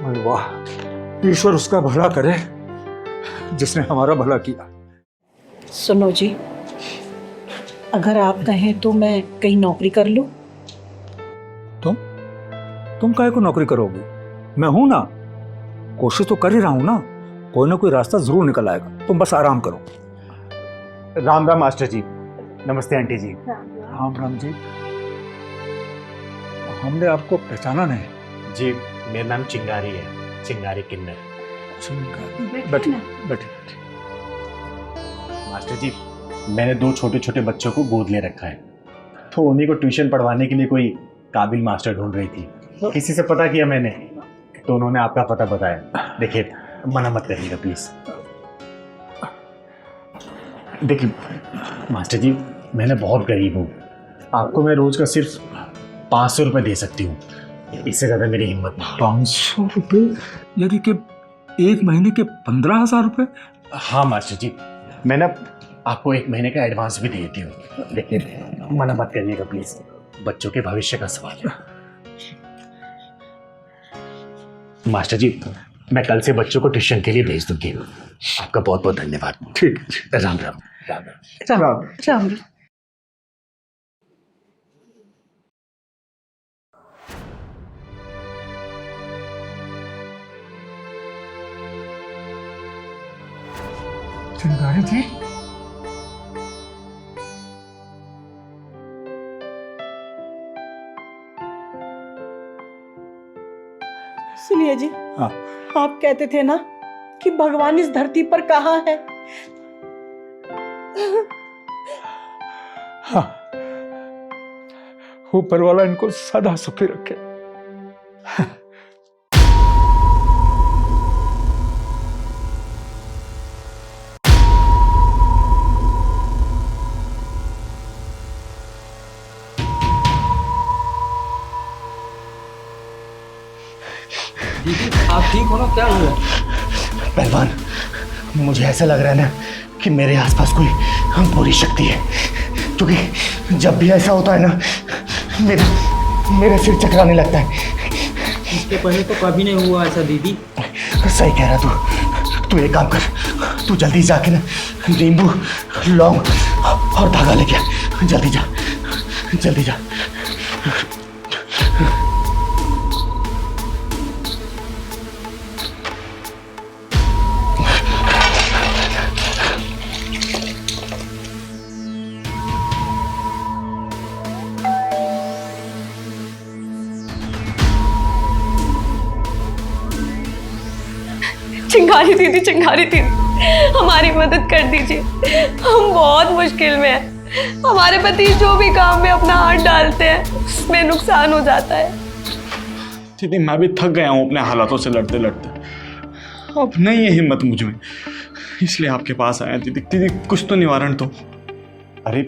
अरे वाह, ईश्वर उसका भला करे जिसने हमारा भला किया। सुनो जी, अगर आप कहें तो मैं कहीं नौकरी कर लूं। तुम काहे को नौकरी करोगी? मैं हूं ना, कोशिश तो कर ही रहा हूं ना, कोई ना कोई रास्ता जरूर निकल आएगा। तुम बस आराम करो। राम राम मास्टर जी। नमस्ते आंटी जी। राम राम जी। हमने आपको पहचाना नहीं। जी मेरा नाम चिंगारी है, चिंगारी किन्नर। बैठिए बैठिए। मास्टर जी, मैंने 2 छोटे छोटे बच्चों को गोद ले रखा है, तो उन्हीं को ट्यूशन पढ़वाने के लिए कोई काबिल मास्टर ढूंढ रही थी। किसी से पता किया मैंने, तो उन्होंने आपका पता बताया। देखिए, मना मत करिएगा प्लीज। देखिए मास्टर जी, मैंने बहुत गरीब हूँ, आपको मैं रोज का सिर्फ 500 रुपये दे सकती हूँ, इससे ज़्यादा मेरी हिम्मत नहीं। 500 रुपये? यानी कि 1 महीने के 15,000 रुपये? हाँ मास्टर जी, मैं ना आपको 1 महीने का एडवांस भी दे देती हूँ। देखिए, मना मत करिएगा प्लीज, बच्चों के भविष्य का सवाल है। मास्टर जी, मैं कल से बच्चों को ट्यूशन के लिए भेज दूंगी। आपका बहुत बहुत धन्यवाद। ठीक है। राम राम। राम राम राम। राम। चिंगारी जी, सुनिए जी, हाँ। आप कहते थे ना कि भगवान इस धरती पर कहाँ है। हाँ, ऊपर वाला इनको सदा सुखी रखे। दीदी आप ठीक हो ना? क्या हुआ? पहलवान, मुझे ऐसा लग रहा है ना कि मेरे आसपास कोई बुरी शक्ति है, क्योंकि जब भी ऐसा होता है ना, मेरा सिर चकराने लगता है। इसके पहले तो कभी नहीं हुआ ऐसा दीदी। सही कह रहा तू एक काम कर, तू जल्दी जाके ना नींबू, लौंग और धागा लेके आ। जल्दी जा, जल्दी जा। चिंगारी दीदी, चिंगारी दीदी, हमारी मदद कर दीजिए, हम बहुत मुश्किल में हैं। हमारे पति जो भी काम में अपना हाथ डालते हैं उसमें नुकसान हो जाता है। दीदी मैं भी थक गया हूँ अपने हालातों से लड़ते लड़ते, अब नहीं है हिम्मत मुझ में, इसलिए आपके पास आया। दीदी कुछ तो निवारण तो। अरे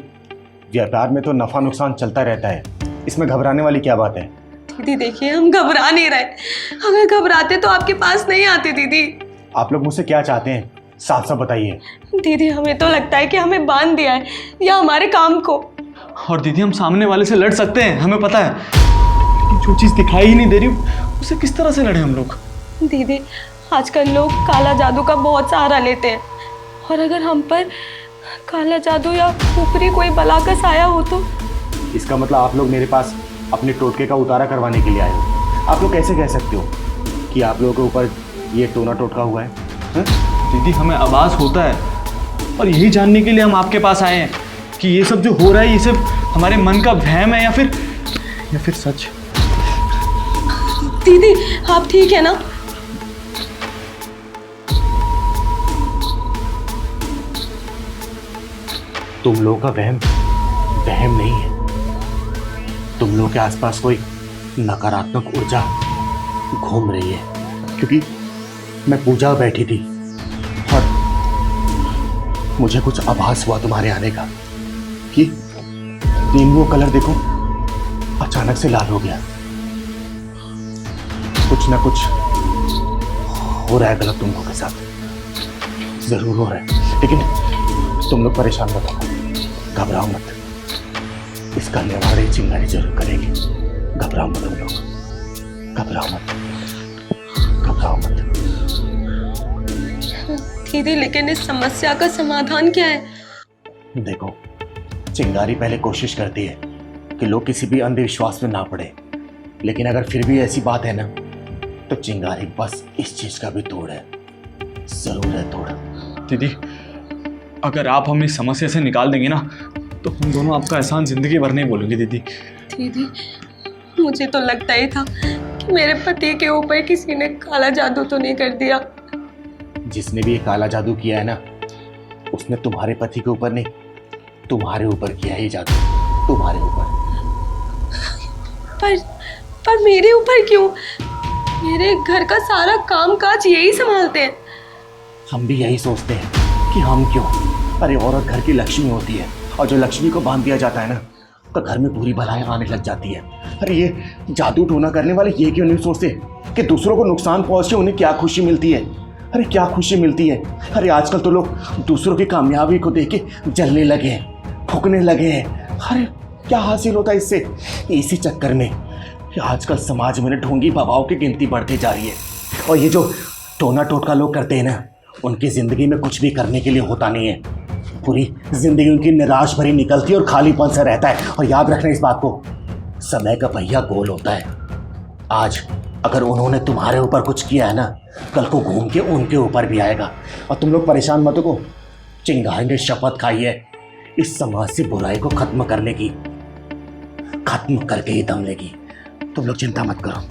व्यापार में तो नफा नुकसान चलता रहता है, इसमें घबराने वाली क्या बात है? दीदी देखिए, हम घबरा नहीं रहे, अगर घबराते तो आपके पास नहीं आते। दीदी आप लोग मुझसे क्या चाहते हैं, साफ साफ बताइए। दीदी हमें तो लगता है कि हमें बांध दिया है या हमारे काम को। और दीदी हम सामने वाले से लड़ सकते हैं, हमें पता है, लेकिन जो चीज़ दिखाई ही नहीं दे रही उसे किस तरह से लड़े हम लोग? दीदी आजकल लोग काला जादू का बहुत सहारा लेते हैं, और अगर हम पर काला जादू या ऊपरी कोई बला का साया हो तो? इसका मतलब आप लोग मेरे पास अपने टोटके का उतारा करवाने के लिए आए हो। आप लोग कैसे कह सकते हो कि आप लोगों के ऊपर ये टोना टोटका हुआ है? दीदी हमें आभास होता है, और यही जानने के लिए हम आपके पास आए हैं कि ये सब जो हो रहा है ये सब हमारे मन का वहम है या फिर सच। दीदी आप ठीक है ना? तुम लोगों का वहम नहीं है, तुम लोगों के आसपास कोई नकारात्मक ऊर्जा घूम रही है, क्योंकि मैं पूजा बैठी थी और मुझे कुछ आभास हुआ तुम्हारे आने का कि नींबू कलर देखो अचानक से लाल हो गया। कुछ ना कुछ हो रहा है गलत तुम लोगों के साथ, जरूर हो रहा है। लेकिन तुम लोग परेशान मत हो, घबराओ मत, इसका निवारण ये चिंगारी जरूर करेगी। घबराओ मत तुम लोग, घबराओ मत, घबराओ मत। दीदी लेकिन इस समस्या का समाधान क्या है? देखो, चिंगारी पहले कोशिश करती है कि लोग किसी भी अंधविश्वास में ना पड़े, लेकिन अगर फिर भी ऐसी बात है ना, तो चिंगारी बस इस चीज का भी तोड़ है, जरूर है तोड़। दीदी, अगर आप हमें इस समस्या से निकाल देंगे ना, तो हम दोनों आपका एहसान जिंदगी भर नहीं भूलेंगे दीदी। दीदी मुझे तो लगता ही था कि मेरे पति के ऊपर किसी ने काला जादू तो नहीं कर दिया। जिसने भी ये काला जादू किया है ना, उसने तुम्हारे पति के ऊपर नहीं, तुम्हारे ऊपर किया है ये जादू, तुम्हारे ऊपर। पर मेरे ऊपर क्यों? मेरे घर का सारा काम काज यही संभालते हैं। हम भी यही सोचते हैं कि हम क्यों। अरे औरत घर की लक्ष्मी होती है, और जो लक्ष्मी को बांध दिया जाता है ना, तो घर में बुरी भलाएं आने लग जाती है। अरे ये जादू टोना करने वाले ये क्यों नहीं सोचते कि दूसरों को नुकसान पहुंच के उन्हें क्या खुशी मिलती है? अरे क्या खुशी मिलती है? अरे आजकल तो लोग दूसरों की कामयाबी को देख के जलने लगे हैं, फूकने लगे हैं। अरे क्या हासिल होता है इससे? इसी चक्कर में आजकल समाज में ढोंगी बाबाओं की गिनती बढ़ती जा रही है। और ये जो टोना टोटका लोग करते हैं ना, उनकी ज़िंदगी में कुछ भी करने के लिए होता नहीं है। पूरी ज़िंदगी उनकी निराश भरी निकलती है और खालीपन सा रहता है। और याद रखना इस बात को, समय का पहिया गोल होता है। आज अगर उन्होंने तुम्हारे ऊपर कुछ किया है ना, कल को घूम के उनके ऊपर भी आएगा। और तुम लोग परेशान मत हो, चिंगारी ने शपथ खाई है इस समाज से बुराई को खत्म करने की, खत्म करके ही दम लेगी। तुम लोग चिंता मत करो।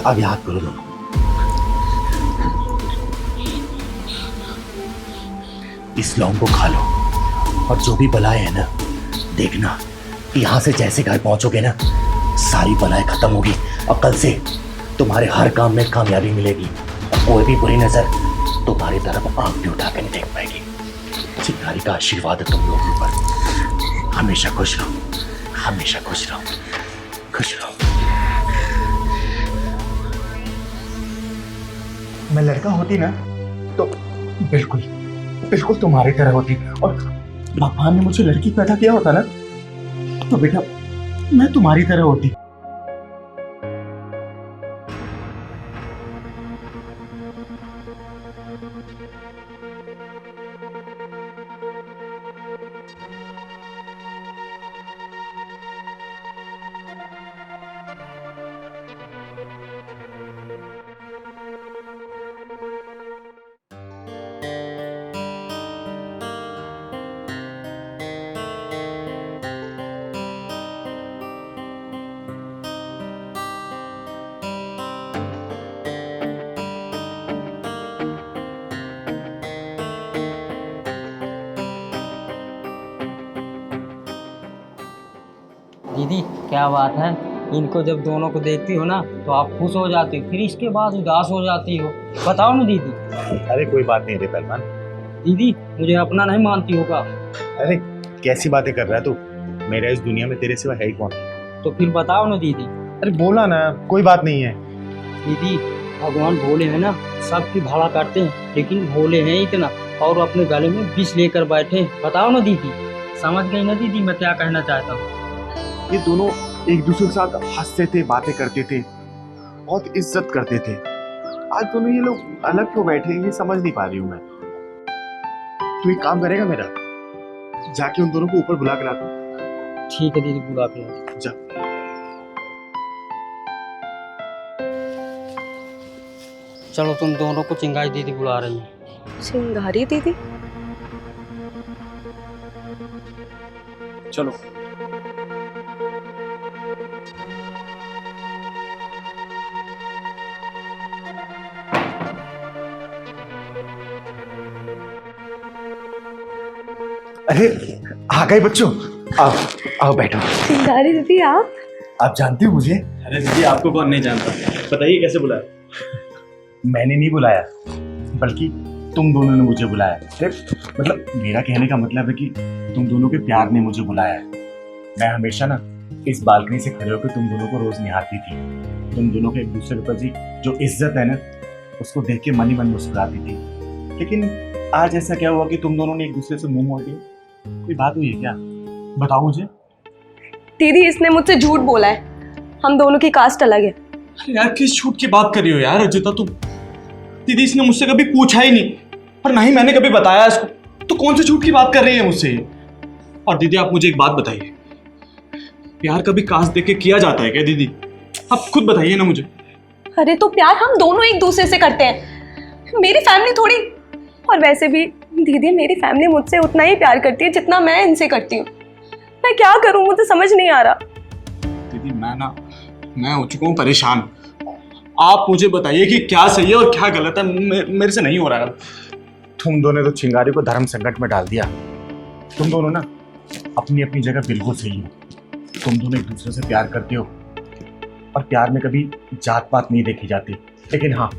अब याद करो दोनों, इस लौंग को खा लो, और जो भी बलाएं है ना, देखना यहाँ से जैसे घर पहुंचोगे ना, सारी बलाएं खत्म होगी। और कल से तुम्हारे हर काम में कामयाबी मिलेगी, और कोई भी बुरी नजर तुम्हारी तरफ आंख भी उठा कर नहीं देख पाएगी। चिंगारी का आशीर्वाद है तुम लोगों पर। हमेशा खुश रहो, हमेशा खुश रहो, खुश रहो। मैं लड़का होती ना, तो बिल्कुल बिल्कुल तुम्हारी तरह होती, और भगवान ने मुझे लड़की पैदा किया होता ना, तो बेटा मैं तुम्हारी तरह होती। दीदी क्या बात है, इनको जब दोनों को देखती हो ना, तो आप खुश हो जाती हो, फिर इसके बाद उदास हो जाती हो। बताओ ना दीदी। अरे कोई बात नहीं रे पहलवान। दीदी मुझे अपना नहीं मानती होगा। अरे कैसी बातें कर रहा है तू? मेरा इस दुनिया में तेरे सिवा है ही कौन? तो फिर बताओ ना दीदी। अरे बोला ना, कोई बात नहीं है। दीदी भगवान भोले हैं ना, सबकी भला करते हैं, लेकिन भोले हैं इतना, और अपने गले में विष लेकर बैठे। बताओ ना दीदी, समझ गई ना दीदी मैं क्या कहना चाहता हूँ? ये दोनों एक दूसरे के साथ हंसते थे, बातें करते थे, बहुत इज्जत करते थे। आज दोनों ये लोग अलग क्यों बैठे हैं, ये समझ नहीं पा रही हूँ मैं। तू एक काम करेगा मेरा, जाके उन दोनों को ऊपर बुला के ला दो। ठीक है दीदी, बुला के ला। जा। चलो तुम दोनों को चिंगारी दीदी बुला रही हैं। चिंगारी दीदी? चलो। अरे आ गए बच्चों, आओ आओ बैठो। चिंगारी दीदी आप जानते हो मुझे? अरे दीदी आपको कौन नहीं जानता, बताइए कैसे बुलाया? मैंने नहीं बुलाया, बल्कि तुम दोनों ने मुझे बुलाया। मतलब मेरा कहने का मतलब है कि तुम दोनों के प्यार ने मुझे बुलाया है। मैं हमेशा ना इस बालकनी से खड़े होकर तुम दोनों को रोज निहारती थी। तुम दोनों के एक दूसरे के प्रति जो इज्जत है ना, उसको देख के मन ही मन मुस्कुराती थी। लेकिन आज ऐसा क्या हुआ कि तुम दोनों ने एक दूसरे से मुंह मोड़ लिया? कोई बात हुई है क्या? बताओ मुझे। दीदी इसने मुझसे झूठ बोला है, हम दोनों की कास्ट अलग है। अरे यार किस झूठ की बात कर रही हो यार रजिता तुम? दीदी इसने मुझसे कभी पूछा ही नहीं और ना ही मैंने कभी बताया इसको, तो कौन सी झूठ की बात कर रही है मुझसे? और दीदी आप मुझे एक बात बताइए, प्यार कभी कास्ट देख के किया जाता है क्या दीदी? आप खुद बताइए ना मुझे। अरे तो प्यार हम दोनों एक दूसरे से करते हैं, मेरी फैमिली थोड़ी। और वैसे भी दीदी मेरी फैमिली मुझसे उतना ही प्यार करती है जितना मैं इनसे करती हूँ। मैं क्या करूँ, मुझे समझ नहीं आ रहा। दीदी मैं हो चुका हूँ परेशान। आप मुझे बताइए कि क्या सही है और क्या गलत है। मेरे से नहीं हो रहा है। तुम दोनों ने तो चिंगारी को धर्म संकट में डाल दिया। तुम दोनों ना अपनी अपनी जगह बिल्कुल सही हो। तुम दोनों एक दूसरे से प्यार करते हो और प्यार में कभी जात पात नहीं देखी जाती। लेकिन हाँ,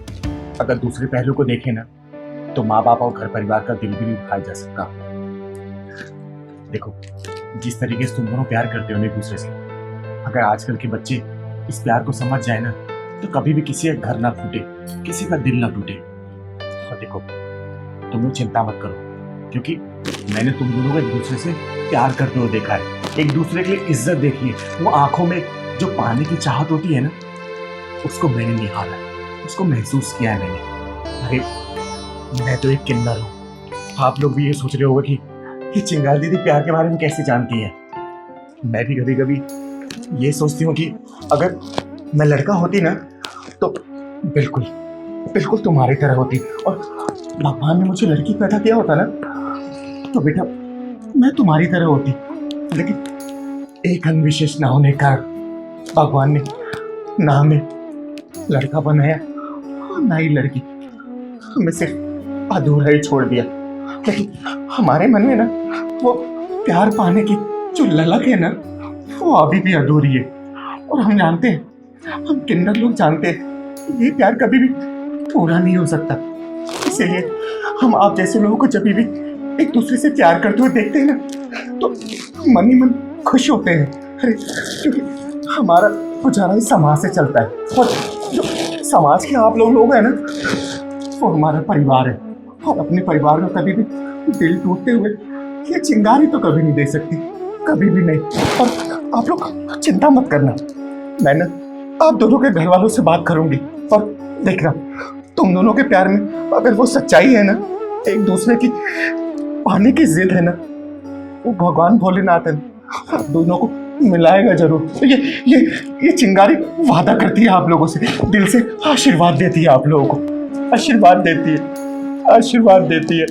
अगर दूसरे पहलू को देखें ना, तो माँ बाप और घर परिवार का दिल भी नहीं दुखाया जा सकता। देखो, जिस तरीके से तुम दोनों प्यार करते हो एक दूसरे से, अगर आजकल के बच्चे इस प्यार को समझ जाए ना, तो कभी भी किसी का घर ना फूटे, किसी का दिल ना टूटे। और देखो, तुम लोग चिंता मत करो, क्योंकि मैंने तुम दोनों को एक दूसरे से प्यार करते हुए देखा है, एक दूसरे के लिए इज्जत देखी है। वो आंखों में जो पाने की चाहत होती है ना, उसको मैंने निहारा है, उसको महसूस किया है मैंने। अरे मैं तो एक किन्नर हूँ। आप लोग भी ये सोच रहे होगे कि चिंगारी दीदी प्यार के बारे में कैसे जानती है। मैं भी कभी कभी ये सोचती हूँ कि अगर मैं लड़का होती ना, तो बिल्कुल बिल्कुल तुम्हारी तरह होती। और भगवान ने मुझे लड़की पैदा किया होता ना, तो बेटा मैं तुम्हारी तरह होती। लेकिन एक अंग विशेष ना होने का भगवान ने ना हमें लड़का बनाया ना ही लड़की, हमें सिर्फ अधूरा ही छोड़ दिया। लेकिन हमारे मन में ना वो प्यार पाने की जो ललक है ना, वो अभी भी अधूरी है। और हम जानते हैं, हम किन्नर लोग जानते हैं, ये प्यार कभी भी पूरा नहीं हो सकता। इसीलिए हम आप जैसे लोगों को जब भी एक दूसरे से प्यार करते हुए देखते हैं ना, तो मन ही मन खुश होते हैं। अरे क्योंकि हमारा गुजारा इस समाज से चलता है, और जो समाज के आप लोग हैं ना, वो हमारा परिवार है। और अपने परिवार में कभी भी दिल टूटते हुए ये चिंगारी तो कभी नहीं दे सकती, कभी भी नहीं। और आप लोग चिंता मत करना, मैं ना आप दोनों के घर वालों से बात करूंगी। और देखना, तुम दोनों के प्यार में अगर वो सच्चाई है ना, एक दूसरे की पाने की जिद है ना, वो भगवान भोलेनाथ है, आप दोनों को मिलाएगा जरूर। ये चिंगारी वादा करती है आप लोगों से, दिल से आशीर्वाद देती है आप लोगों को, आशीर्वाद देती है, आशीर्वाद देती है।